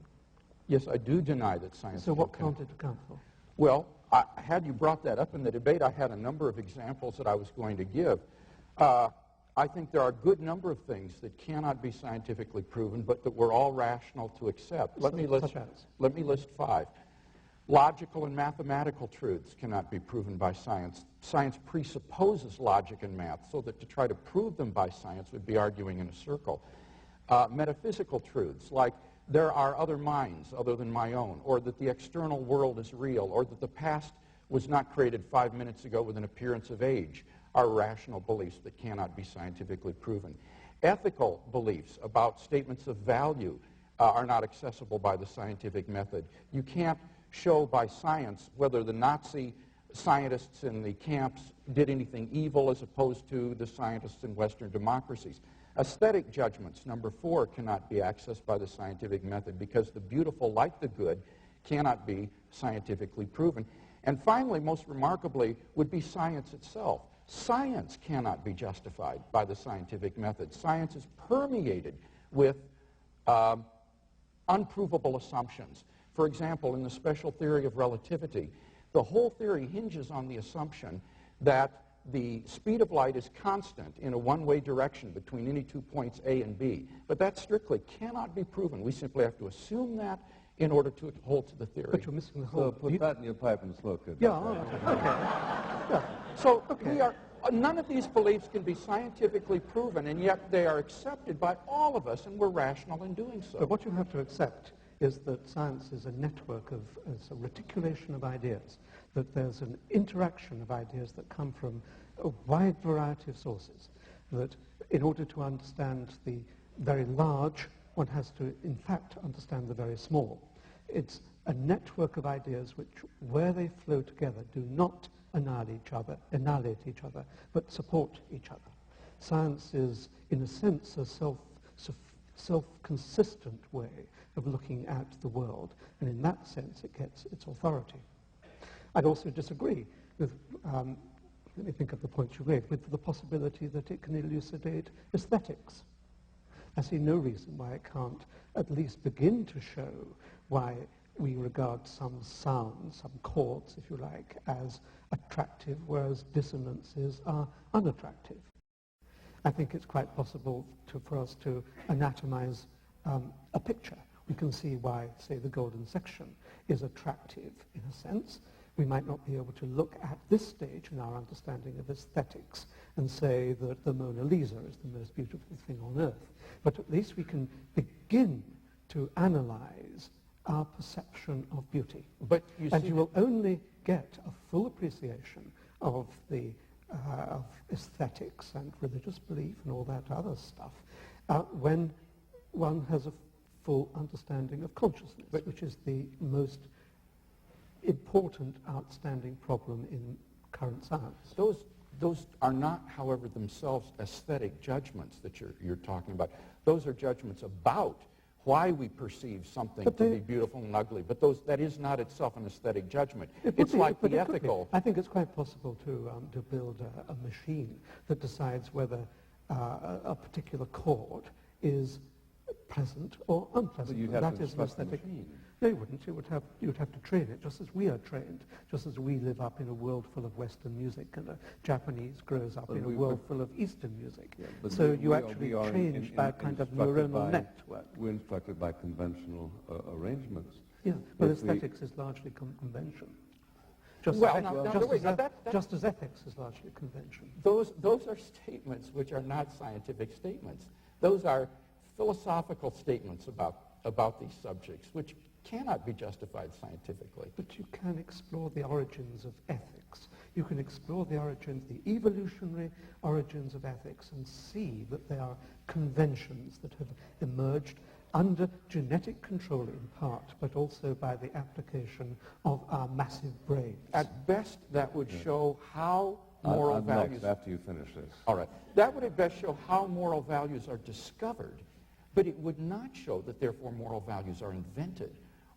Yes, I do deny that science. So what can't it account for? Well, had you brought that up in the debate, I had a number of examples that I was going to give. I think there are a good number of things that cannot be scientifically proven, but that we're all rational to accept. Let me list 5. Logical and mathematical truths cannot be proven by science. Science presupposes logic and math, so that to try to prove them by science would be arguing in a circle. Metaphysical truths, like there are other minds other than my own, or that the external world is real, or that the past was not created 5 minutes ago with an appearance of age, are rational beliefs that cannot be scientifically proven. Ethical beliefs about statements of value are not accessible by the scientific method. You can't show by science whether the Nazi scientists in the camps did anything evil as opposed to the scientists in Western democracies. Aesthetic judgments, number 4, cannot be accessed by the scientific method because the beautiful, like the good, cannot be scientifically proven. And finally, most remarkably, would be science itself. Science cannot be justified by the scientific method. Science is permeated with unprovable assumptions. For example, in the special theory of relativity, The whole theory hinges on the assumption that the speed of light is constant in a one-way direction between any 2 points A and B. But that strictly cannot be proven. We simply have to assume that in order to hold to the theory. But you're missing the So whole... put that in your pipe and smoke it. Yeah, all right. Okay. Yeah. So none of these beliefs can be scientifically proven, and yet they are accepted by all of us, and we're rational in doing so. But what you have to accept is that science is a network of, it's a reticulation of ideas, that there's an interaction of ideas that come from a wide variety of sources, that in order to understand the very large, one has to, in fact, understand the very small. It's a network of ideas which, where they flow together, do not annihilate each other, but support each other. Science is, in a sense, a self-consistent way of looking at the world, and in that sense it gets its authority. I'd also disagree with, let me think of the points you made, with the possibility that it can elucidate aesthetics. I see no reason why it can't at least begin to show why we regard some sounds, some chords, if you like, as attractive, whereas dissonances are unattractive. I think it's quite possible for us to anatomize a picture. We can see why, say, the golden section is attractive in a sense. We might not be able to look at this stage in our understanding of aesthetics and say that the Mona Lisa is the most beautiful thing on earth. But at least we can begin to analyze our perception of beauty. But you will only get a full appreciation of the of aesthetics and religious belief and all that other stuff when one has a full understanding of consciousness, which is the most important, outstanding problem in current science. Those are not, however, themselves aesthetic judgments that you're talking about. Those are judgments about why we perceive something to be beautiful and ugly, but that is not itself an aesthetic judgment. It's like the ethical. I think it's quite possible to build a machine that decides whether a particular chord is pleasant or unpleasant. But you'd have to instruct the machine. No, you wouldn't. You'd have to train it, just as we are trained, just as we live up in a world full of Western music and a Japanese grows up in a world full of Eastern music. Yeah, so you actually change by a kind of neuronal network. We're instructed by conventional arrangements. Yeah, but aesthetics is largely convention. Just as ethics is largely convention. Those are statements which are not scientific statements. Those are philosophical statements about these subjects, which cannot be justified scientifically. But you can explore the origins of ethics. You can explore the evolutionary origins of ethics and see that they are conventions that have emerged under genetic control in part, but also by the application of our massive brains. At best, that would show how moral values... Next, after you finish this. All right. That would at best show how moral values are discovered, but it would not show that, therefore, moral values are invented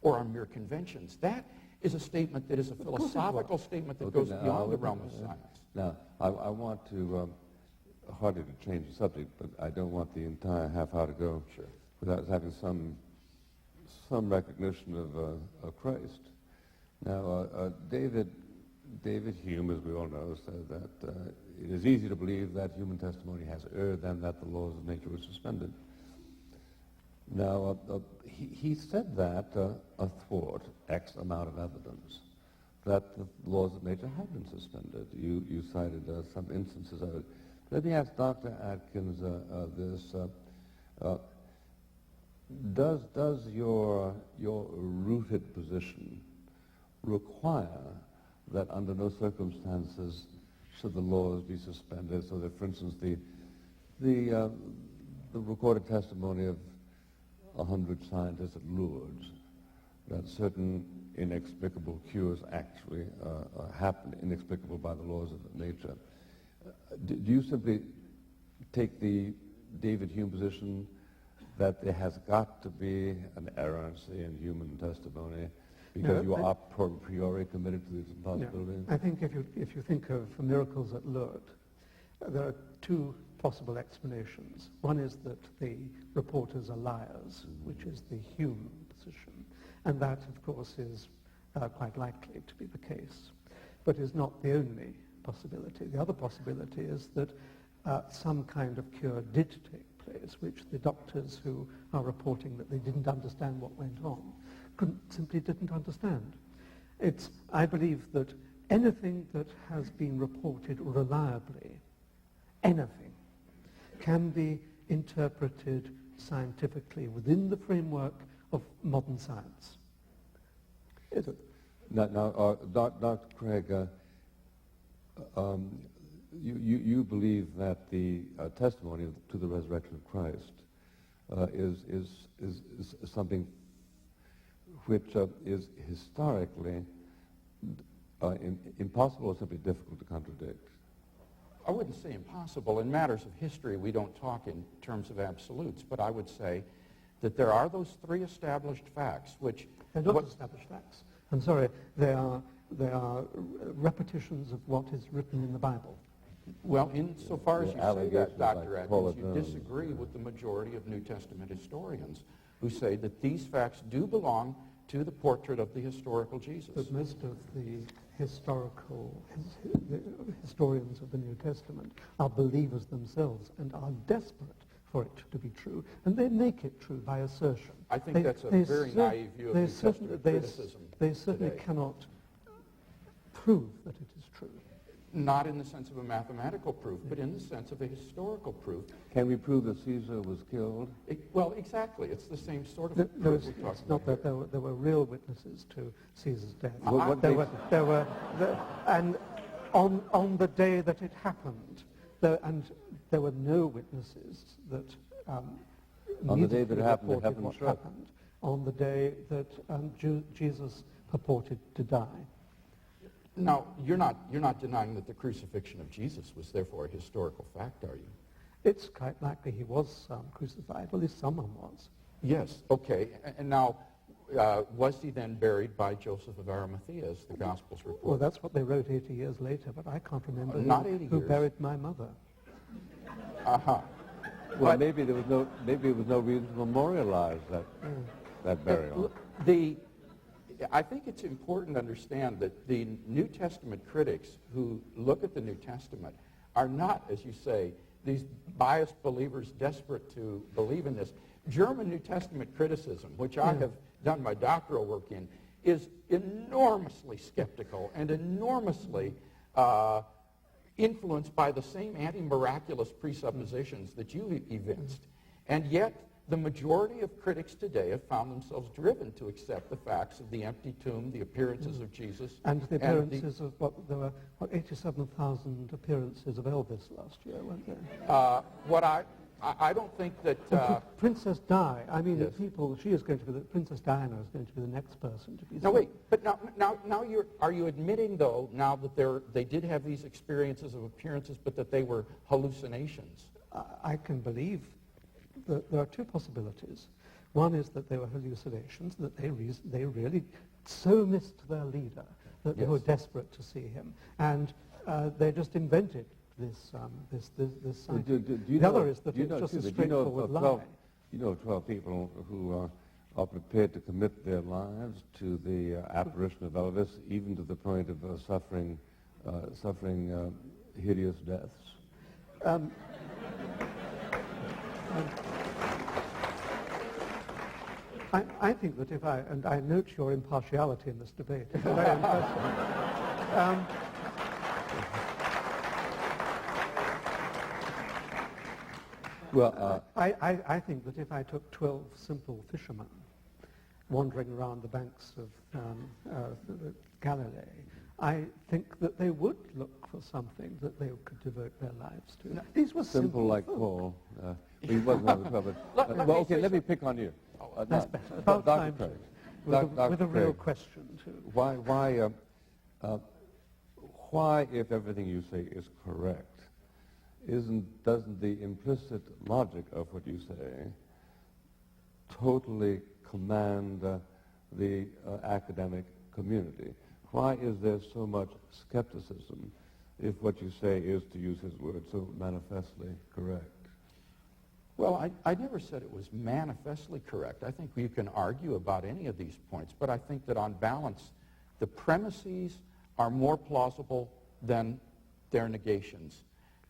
or are mere conventions. That is a statement that is a philosophical statement that goes beyond the realm of science. Now, I want to, hardly to change the subject, but I don't want the entire half hour to go without having some recognition of Christ. Now, David Hume, as we all know, said that it is easy to believe that human testimony has erred and that the laws of nature were suspended. Now, he said that athwart X amount of evidence, that the laws of nature have been suspended. You cited some instances of it. Let me ask Dr. Atkins this. Does your rooted position require that under no circumstances should the laws be suspended, so that, for instance, the recorded testimony of 100 scientists at Lourdes, that certain inexplicable cures actually happen, inexplicable by the laws of nature. Do you simply take the David Hume position that there has got to be an errancy in human testimony because you are a priori committed to these impossibilities? I think if you think of miracles at Lourdes, there are two possible explanations. One is that the reporters are liars, which is the Hume position, and that, of course, is quite likely to be the case. but is not the only possibility. The other possibility is that some kind of cure did take place, which the doctors who are reporting that they didn't understand what went on simply didn't understand. I believe that anything that has been reported reliably, anything, can be interpreted scientifically within the framework of modern science. Now, Dr. Craig, you believe that the testimony to the resurrection of Christ is something which is historically impossible or simply difficult to contradict? I wouldn't say impossible. In matters of history, we don't talk in terms of absolutes, but I would say that there are those three established facts, which... They're not established facts. I'm sorry, they are repetitions of what is written in the Bible. Well, insofar as you say that, Dr. Atkins, you Jones. disagree with the majority of New Testament historians who say that these facts do belong to the portrait of the historical Jesus. But most of the historians of the New Testament are believers themselves and are desperate for it to be true, and they make it true by assertion. I think that's a very naive view of New Testament criticism They certainly today. cannot prove that it is true. Not in the sense of a mathematical proof, but in the sense of a historical proof. Can we prove that Caesar was killed? Well, exactly. It's the same sort of It's proof we're talking not about that here. there were real witnesses to Caesar's death. And on the day that it happened, there were no witnesses that On the day that it happened, reported heaven what struck. happened. On the day that Jesus purported to die. Now, you're not denying that the crucifixion of Jesus was therefore a historical fact, are you? It's quite likely he was crucified, at least someone was. Yes. Okay. And now, was he then buried by Joseph of Arimathea, as the Gospels report? Well, that's what they wrote 80 years later, but I can't remember Not 80 who years. buried my mother. Uh-huh. Well, But- maybe there was no reason to memorialize that burial. I think it's important to understand that the New Testament critics who look at the New Testament are not, as you say, these biased believers desperate to believe in this. German New Testament criticism, which I have done my doctoral work in, is enormously skeptical and enormously influenced by the same anti-miraculous presuppositions that you evinced. And yet, the majority of critics today have found themselves driven to accept the facts of the empty tomb, the appearances of Jesus. And the appearances of there were 87,000 appearances of Elvis last year, weren't there? I don't think that... Princess Di, I mean, Yes. Princess Diana is going to be the next person to be No, seen. wait, but now are you admitting, though, now that they did have these experiences of appearances, but that they were hallucinations? I can believe that there are two possibilities. One is that they were hallucinations, that they really so missed their leader that they were desperate to see him, and they just invented this sign. The other is that it's just a straightforward lie. You know 12 people who are prepared to commit their lives to the apparition of Elvis, even to the point of suffering hideous deaths. I think that and I note your impartiality in this debate, it's very impressive. I think that if I took 12 simple fishermen wandering around the banks of Galilee, I think that they would look for something that they could devote their lives to. No, These were simple like folk. Paul. He wasn't one of the 12. Well, okay, let me pick on you. That's better. About Dr. time Craig. with a real Craig, question, too. Why, if everything you say is correct, doesn't the implicit logic of what you say totally command the academic community? Why is there so much skepticism if what you say is, to use his word, so manifestly correct? Well, I never said it was manifestly correct. I think you can argue about any of these points, but I think that on balance, the premises are more plausible than their negations.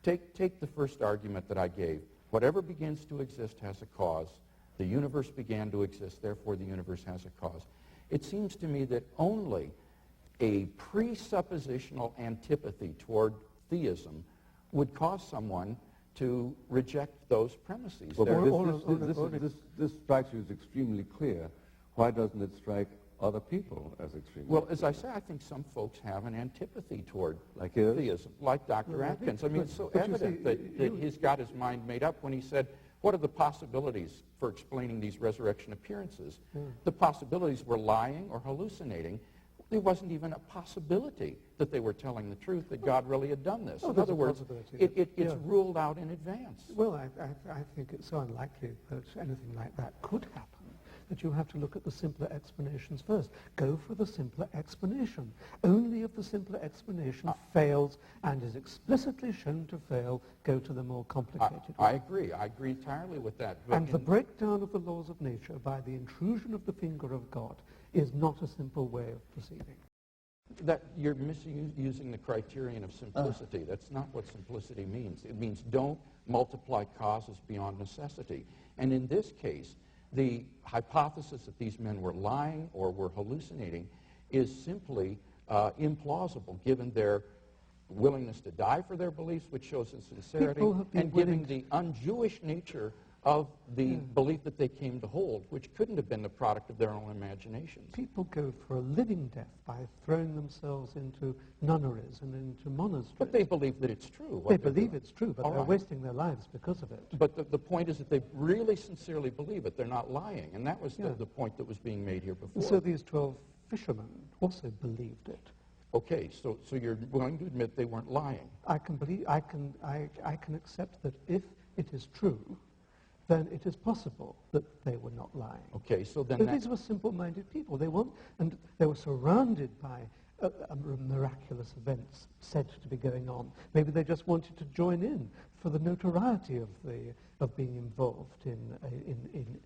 Take the first argument that I gave. Whatever begins to exist has a cause. The universe began to exist, therefore the universe has a cause. It seems to me that only a presuppositional antipathy toward theism would cause someone to reject those premises. Well, this strikes you as extremely clear. Why doesn't it strike other people as extremely Well, clear? as I say, I think some folks have an antipathy toward Like his? theism, like Dr. Atkins. I mean, it's so but you evident see, that he's got his mind made up when he said, what are the possibilities for explaining these resurrection appearances? The possibilities were lying or hallucinating. There wasn't even a possibility that they were telling the truth, that God really had done this. Oh, In other words, it's yeah. ruled out in advance. Well, I think it's so unlikely that anything like that could happen that you have to look at the simpler explanations first. Go for the simpler explanation. Only if the simpler explanation fails and is explicitly shown to fail, go to the more complicated one. I agree. I agree entirely with that. And the breakdown of the laws of nature by the intrusion of the finger of God is not a simple way of proceeding. That you're misusing the criterion of simplicity. That's not what simplicity means. It means don't multiply causes beyond necessity. And in this case, the hypothesis that these men were lying or were hallucinating is simply implausible, given their willingness to die for their beliefs, which shows their sincerity, and given the un-Jewish nature of the belief that they came to hold, which couldn't have been the product of their own imaginations. People go for a living death by throwing themselves into nunneries and into monasteries. But they believe that it's true. They believe it's true, but All they're right. wasting their lives because of it. But the point is that they really sincerely believe it. They're not lying. And that was the point that was being made here before. And so these 12 fishermen also believed it. Okay, so you're willing to admit they weren't lying. I can accept that if it is true, then it is possible that they were not lying. Okay, so then But these were simple-minded people. And they were surrounded by miraculous events said to be going on. Maybe they just wanted to join in for the notoriety of being involved in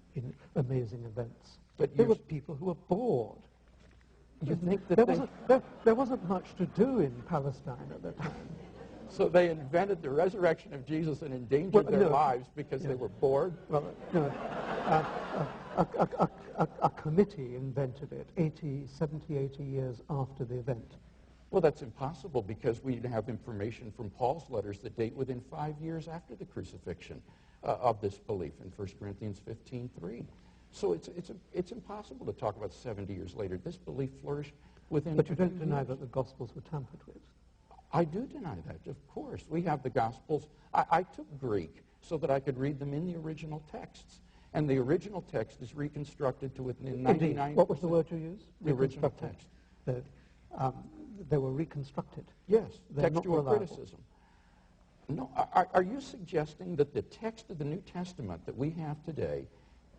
amazing events. But there were people who were bored. You think that there wasn't much to do in Palestine at the time. So they invented the resurrection of Jesus and endangered their lives because they were bored? Well, no, a committee invented it 70, 80 years after the event. Well, that's impossible because we have information from Paul's letters that date within 5 years after the crucifixion of this belief in 1 Corinthians 15:3. So it's impossible to talk about 70 years later. This belief flourished within. But you don't deny that the Gospels were tampered with. I do deny that, of course. We have the Gospels. I took Greek so that I could read them in the original texts. And the original text is reconstructed to within 99%. What was the word you used? The original text. They were reconstructed. Yes, They're not textual reliable. criticism. No, are you suggesting that the text of the New Testament that we have today,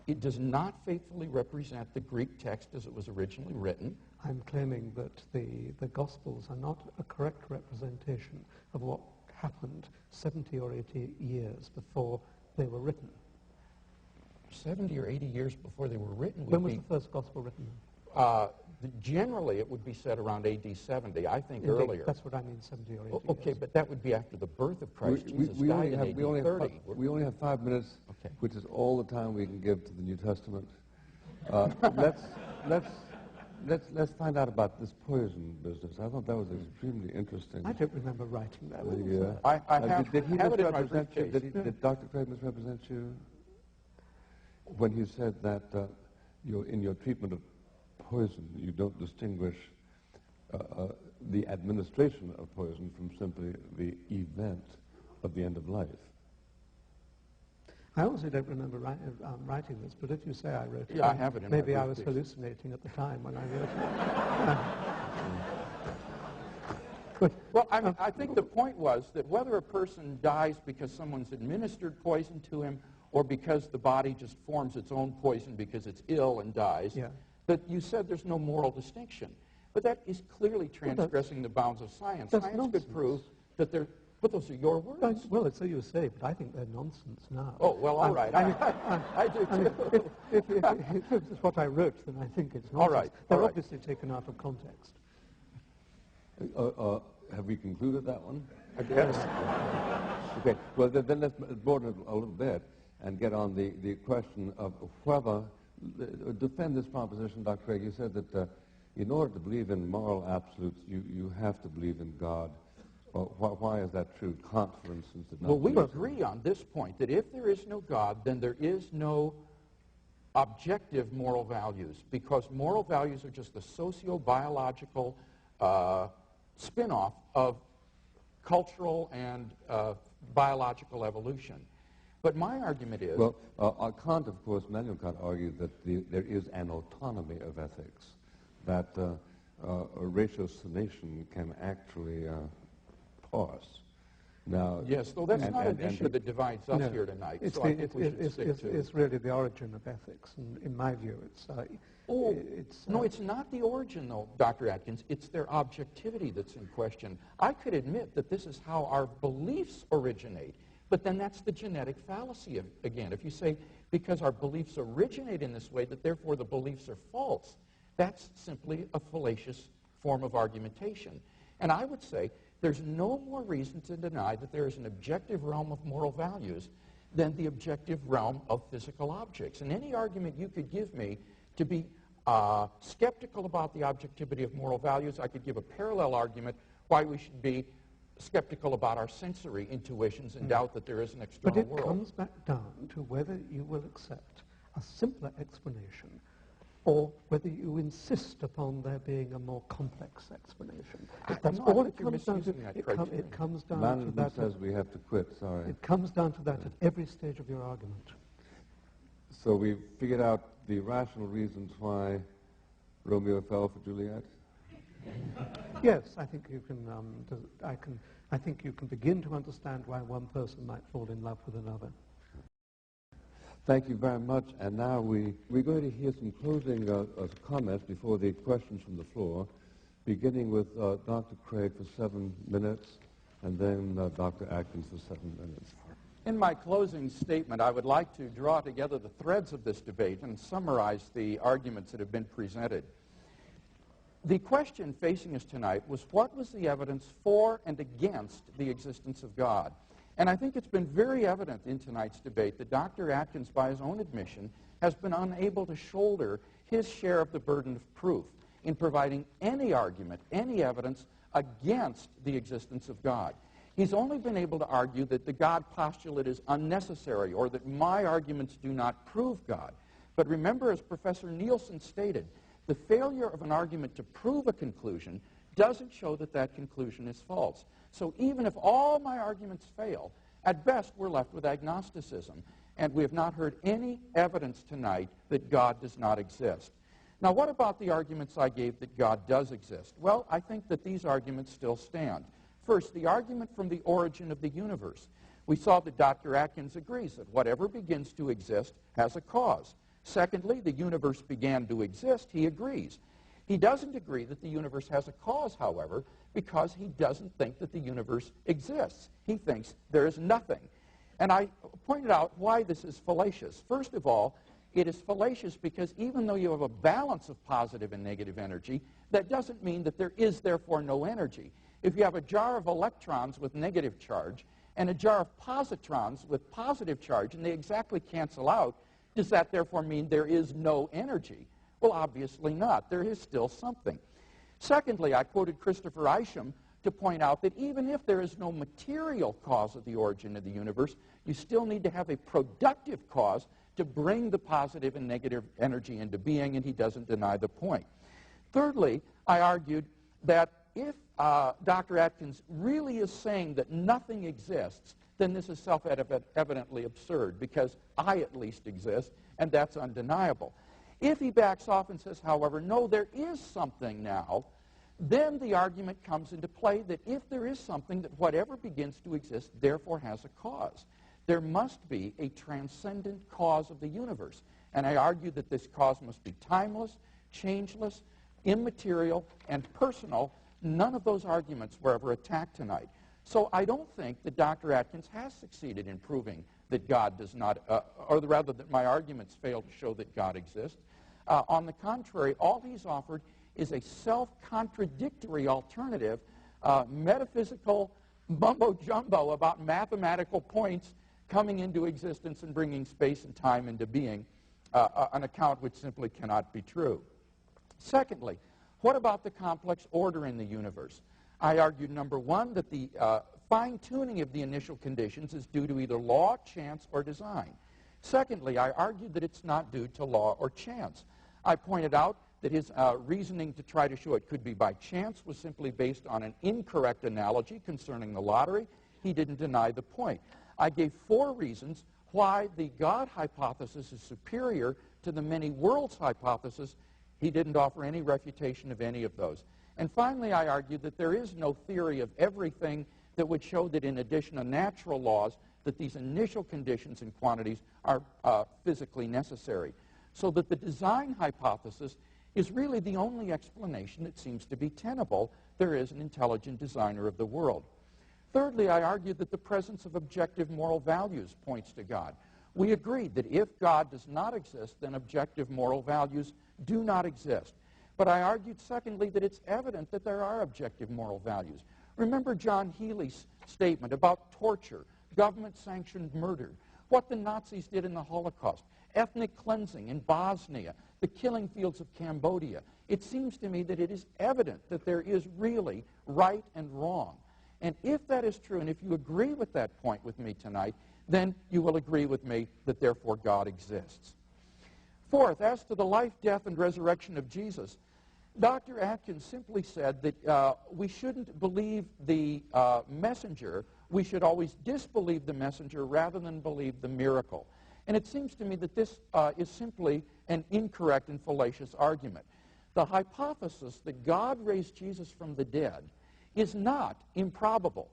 it does not faithfully represent the Greek text as it was originally written? I'm claiming that the Gospels are not a correct representation of what happened 70 or 80 years before they were written. 70 or 80 years before they were written would When was be... the first Gospel written? Generally, it would be said around AD 70. I think Indeed, earlier. that's what I mean, 70 or 80 Okay, years. but that would be after the birth of Christ. Jesus died in AD 30. We only have 5 minutes, Okay. which is all the time we can give to the New Testament. Let's find out about this poison business. I thought that was extremely interesting. I don't remember writing that. I have, did he have it in my misrepresent you? briefcase. Did Dr. Craig misrepresent you when he said that in your treatment of poison, you don't distinguish the administration of poison from simply the event of the end of life? I also don't remember writing this, but if you say I wrote it, Yeah, I have it in my maybe I was briefcase. hallucinating at the time when I wrote it. Well, I think the point was that whether a person dies because someone's administered poison to him or because the body just forms its own poison because it's ill and dies, that you said there's no moral distinction. But that is clearly transgressing the bounds of science. Science nonsense. could prove that there... But those are your words. Well, it's so you say, but I think they're nonsense now. Oh, well, all right. I do too. If it's what I wrote, then I think it's nonsense. All right, They're all right. obviously taken out of context. Have we concluded that one? I guess. Okay, well, then let's broaden it a little bit and get on the question of whether, defend this proposition, Dr. Craig. You said that in order to believe in moral absolutes, you have to believe in God. Well, why is that true? Kant, for instance, did not. Well, we agree on this point, that if there is no God, then there is no objective moral values, because moral values are just the socio-biological spin-off of cultural and biological evolution. But my argument is... Well, Kant, of course, Immanuel Kant argued that there is an autonomy of ethics, that ratiocination can actually parse. Now, yes, though that's not an issue that divides us here tonight, so I think we should stick to... It's really the origin of ethics, and in my view, no, it's not the origin, though, Dr. Atkins. It's their objectivity that's in question. I could admit that this is how our beliefs originate, but then that's the genetic fallacy again. If you say, because our beliefs originate in this way, that therefore the beliefs are false, that's simply a fallacious form of argumentation. And I would say there's no more reason to deny that there is an objective realm of moral values than the objective realm of physical objects. And any argument you could give me to be skeptical about the objectivity of moral values, I could give a parallel argument why we should be skeptical about our sensory intuitions and doubt that there is an external world. But it comes back down to whether you will accept a simpler explanation or whether you insist upon there being a more complex explanation. That's all it comes down to. It comes down to that. Says we have to quit, sorry. It comes down to that at every stage of your argument. So we've figured out the rational reasons why Romeo fell for Juliet? Yes, I think you can. I think you can begin to understand why one person might fall in love with another. Thank you very much. And now we're going to hear some closing comments before the questions from the floor, beginning with Dr. Craig for 7 minutes, and then Dr. Atkins for 7 minutes. In my closing statement, I would like to draw together the threads of this debate and summarize the arguments that have been presented. The question facing us tonight was, what was the evidence for and against the existence of God? And I think it's been very evident in tonight's debate that Dr. Atkins, by his own admission, has been unable to shoulder his share of the burden of proof in providing any argument, any evidence against the existence of God. He's only been able to argue that the God postulate is unnecessary or that my arguments do not prove God. But remember, as Professor Nielsen stated, the failure of an argument to prove a conclusion doesn't show that that conclusion is false. So even if all my arguments fail, at best we're left with agnosticism. And we have not heard any evidence tonight that God does not exist. Now, what about the arguments I gave that God does exist? Well, I think that these arguments still stand. First, the argument from the origin of the universe. We saw that Dr. Atkins agrees that whatever begins to exist has a cause. Secondly, the universe began to exist. He agrees. He doesn't agree that the universe has a cause, however, because he doesn't think that the universe exists. He thinks there is nothing. And I pointed out why this is fallacious. First of all, it is fallacious because even though you have a balance of positive and negative energy, that doesn't mean that there is therefore no energy. If you have a jar of electrons with negative charge and a jar of positrons with positive charge, and they exactly cancel out, does that therefore mean there is no energy? Well, obviously not. There is still something. Secondly, I quoted Christopher Isham to point out that even if there is no material cause of the origin of the universe, you still need to have a productive cause to bring the positive and negative energy into being, and he doesn't deny the point. Thirdly, I argued that if Dr. Atkins really is saying that nothing exists, then this is self-evidently absurd, because I at least exist, and that's undeniable. If he backs off and says, however, no, there is something now, then the argument comes into play that if there is something, that whatever begins to exist therefore has a cause. There must be a transcendent cause of the universe. And I argue that this cause must be timeless, changeless, immaterial, and personal. None of those arguments were ever attacked tonight. So I don't think that Dr. Atkins has succeeded in proving that God does not, or rather that my arguments fail to show that God exists. On the contrary, all he's offered is a self-contradictory alternative, metaphysical mumbo-jumbo about mathematical points coming into existence and bringing space and time into being, an account which simply cannot be true. Secondly, what about the complex order in the universe? I argued, number one, that the fine-tuning of the initial conditions is due to either law, chance, or design. Secondly, I argued that it's not due to law or chance. I pointed out that his reasoning to try to show it could be by chance was simply based on an incorrect analogy concerning the lottery. He didn't deny the point. I gave 4 reasons why the God hypothesis is superior to the many worlds hypothesis. He didn't offer any refutation of any of those. And finally, I argued that there is no theory of everything that would show that in addition to natural laws, that these initial conditions and quantities are physically necessary. So that the design hypothesis is really the only explanation that seems to be tenable. There is an intelligent designer of the world. Thirdly, I argued that the presence of objective moral values points to God. We agreed that if God does not exist, then objective moral values do not exist. But I argued, secondly, that it's evident that there are objective moral values. Remember John Healy's statement about torture, government-sanctioned murder, what the Nazis did in the Holocaust, ethnic cleansing in Bosnia, the killing fields of Cambodia. It seems to me that it is evident that there is really right and wrong. And if that is true, and if you agree with that point with me tonight, then you will agree with me that therefore God exists. Fourth, as to the life, death, and resurrection of Jesus, Dr. Atkins simply said that we shouldn't believe the messenger. We should always disbelieve the messenger rather than believe the miracle. And it seems to me that this is simply an incorrect and fallacious argument. The hypothesis that God raised Jesus from the dead is not improbable.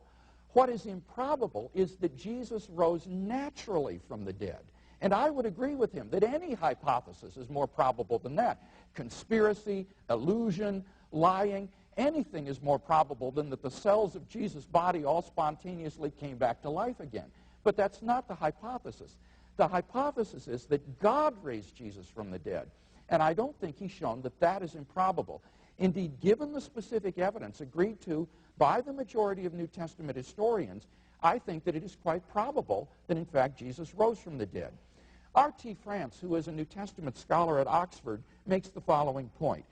What is improbable is that Jesus rose naturally from the dead. And I would agree with him that any hypothesis is more probable than that. Conspiracy, illusion, lying, anything is more probable than that the cells of Jesus' body all spontaneously came back to life again. But that's not the hypothesis. The hypothesis is that God raised Jesus from the dead. And I don't think he's shown that that is improbable. Indeed, given the specific evidence agreed to by the majority of New Testament historians, I think that it is quite probable that, in fact, Jesus rose from the dead. R.T. France, who is a New Testament scholar at Oxford, makes the following point.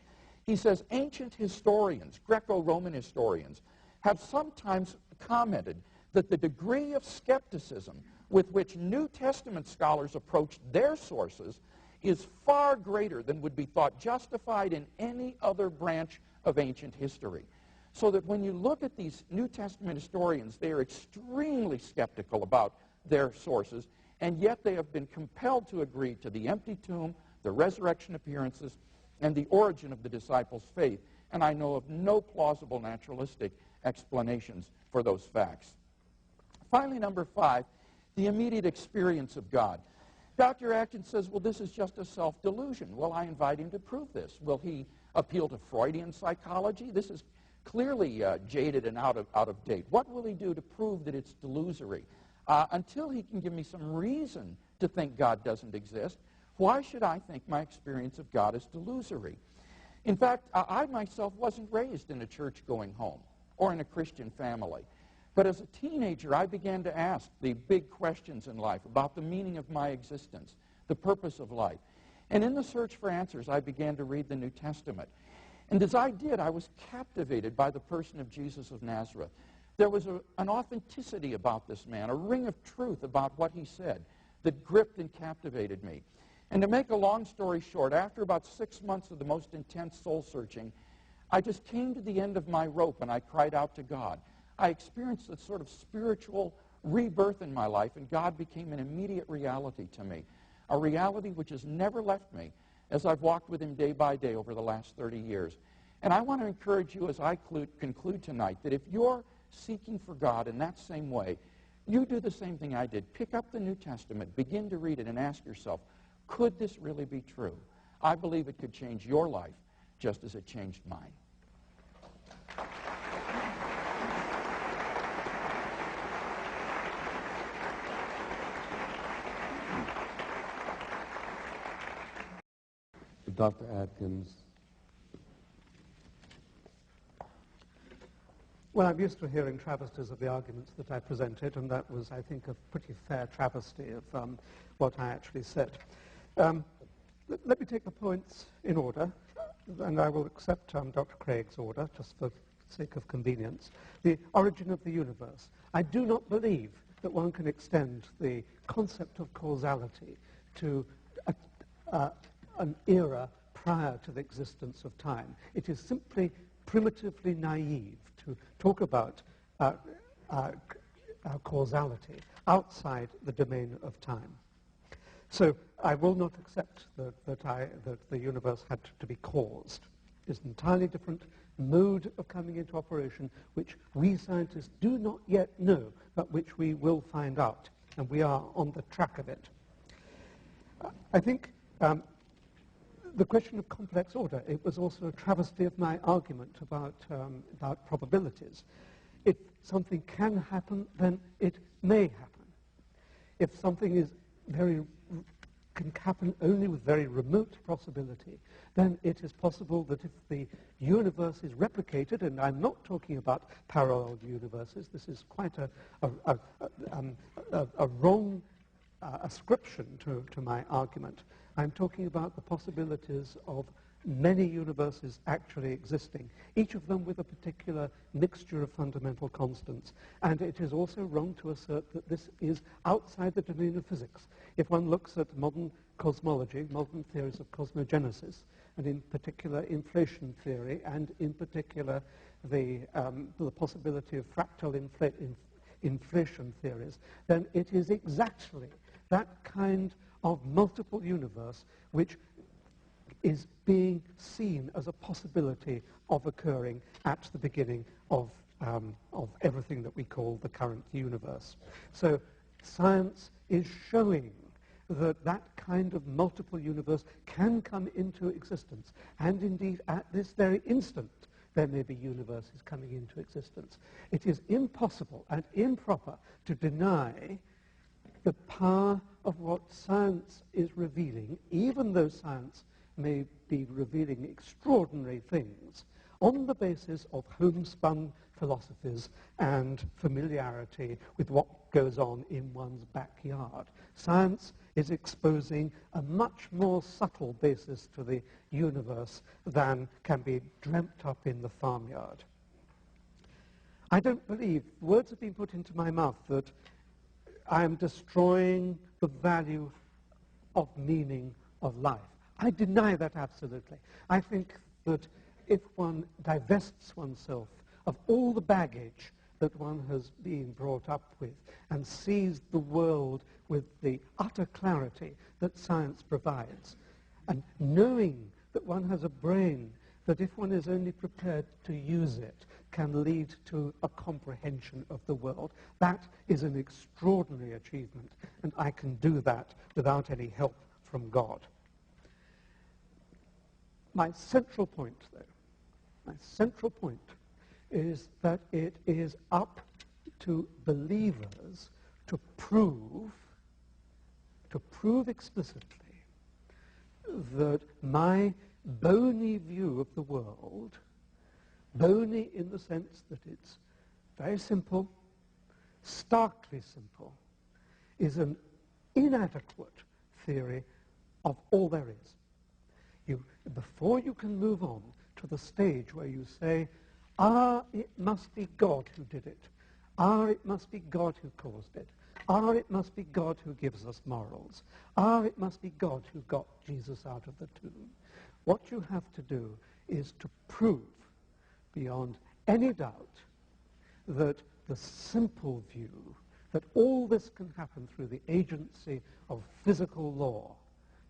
He says, ancient historians, Greco-Roman historians, have sometimes commented that the degree of skepticism with which New Testament scholars approach their sources is far greater than would be thought justified in any other branch of ancient history. So that when you look at these New Testament historians, they are extremely skeptical about their sources, and yet they have been compelled to agree to the empty tomb, the resurrection appearances, and the origin of the disciples' faith. And I know of no plausible naturalistic explanations for those facts. Finally, number 5, the immediate experience of God. Dr. Atkins says, well, this is just a self-delusion. Well, I invite him to prove this. Will he appeal to Freudian psychology? This is clearly jaded and out of date. What will he do to prove that it's delusory? Until he can give me some reason to think God doesn't exist, why should I think my experience of God is delusory? In fact, I myself wasn't raised in a church-going home or in a Christian family. But as a teenager, I began to ask the big questions in life about the meaning of my existence, the purpose of life. And in the search for answers, I began to read the New Testament. And as I did, I was captivated by the person of Jesus of Nazareth. There was an authenticity about this man, a ring of truth about what he said that gripped and captivated me. And to make a long story short, after about 6 months of the most intense soul-searching, I just came to the end of my rope and I cried out to God. I experienced a sort of spiritual rebirth in my life, and God became an immediate reality to me, a reality which has never left me as I've walked with him day by day over the last 30 years. And I want to encourage you as I conclude tonight that if you're seeking for God in that same way, you do the same thing I did. Pick up the New Testament, begin to read it, and ask yourself, could this really be true? I believe it could change your life just as it changed mine. Dr. Atkins. Well, I'm used to hearing travesties of the arguments that I presented, and that was, I think, a pretty fair travesty of what I actually said. Let me take the points in order, and I will accept Dr. Craig's order, just for the sake of convenience. The origin of the universe. I do not believe that one can extend the concept of causality to an era prior to the existence of time. It is simply primitively naive to talk about causality outside the domain of time. So I will not accept that the universe had to be caused. It's an entirely different mode of coming into operation, which we scientists do not yet know, but which we will find out, and we are on the track of it. I think the question of complex order, it was also a travesty of my argument about probabilities. If something can happen, then it may happen. If something can happen only with very remote possibility, then it is possible that if the universe is replicated, and I'm not talking about parallel universes, this is quite a wrong ascription to my argument. I'm talking about the possibilities of many universes actually existing, each of them with a particular mixture of fundamental constants. And it is also wrong to assert that this is outside the domain of physics. If one looks at modern cosmology, modern theories of cosmogenesis, and in particular inflation theory, and in particular the possibility of fractal inflation theories, then it is exactly that kind of multiple universe which is being seen as a possibility of occurring at the beginning of everything that we call the current universe. So science is showing that that kind of multiple universe can come into existence, and indeed at this very instant there may be universes coming into existence. It is impossible and improper to deny the power of what science is revealing, even though science may be revealing extraordinary things, on the basis of homespun philosophies and familiarity with what goes on in one's backyard. Science is exposing a much more subtle basis to the universe than can be dreamt up in the farmyard. I don't believe, words have been put into my mouth that I am destroying the value of meaning of life. I deny that absolutely. I think that if one divests oneself of all the baggage that one has been brought up with and sees the world with the utter clarity that science provides, and knowing that one has a brain that if one is only prepared to use it can lead to a comprehension of the world, that is an extraordinary achievement, and I can do that without any help from God. My central point, though, is that it is up to believers to prove explicitly that my bony view of the world, bony in the sense that it's very simple, starkly simple, is an inadequate theory of all there is. Before you can move on to the stage where you say, it must be God who did it. It must be God who caused it. It must be God who gives us morals. It must be God who got Jesus out of the tomb. What you have to do is to prove beyond any doubt that the simple view that all this can happen through the agency of physical law,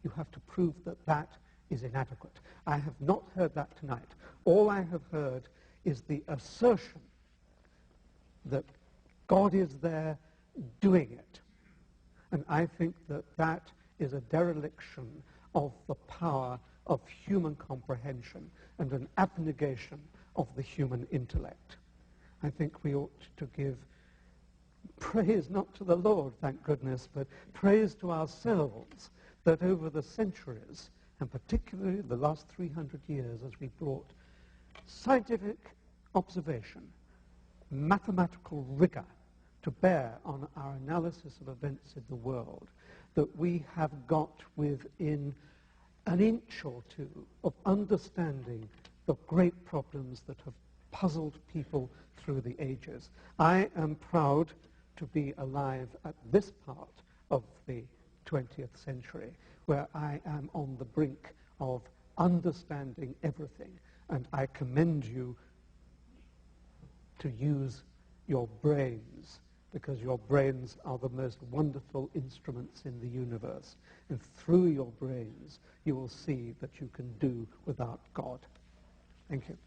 you have to prove that that is inadequate. I have not heard that tonight. All I have heard is the assertion that God is there doing it. And I think that that is a dereliction of the power of human comprehension and an abnegation of the human intellect. I think we ought to give praise not to the Lord, thank goodness, but praise to ourselves that over the centuries and particularly the last 300 years as we brought scientific observation, mathematical rigor to bear on our analysis of events in the world, that we have got within an inch or two of understanding the great problems that have puzzled people through the ages. I am proud to be alive at this part of the 20th century, where I am on the brink of understanding everything, and I commend you to use your brains, because your brains are the most wonderful instruments in the universe. And through your brains, you will see that you can do without God. Thank you.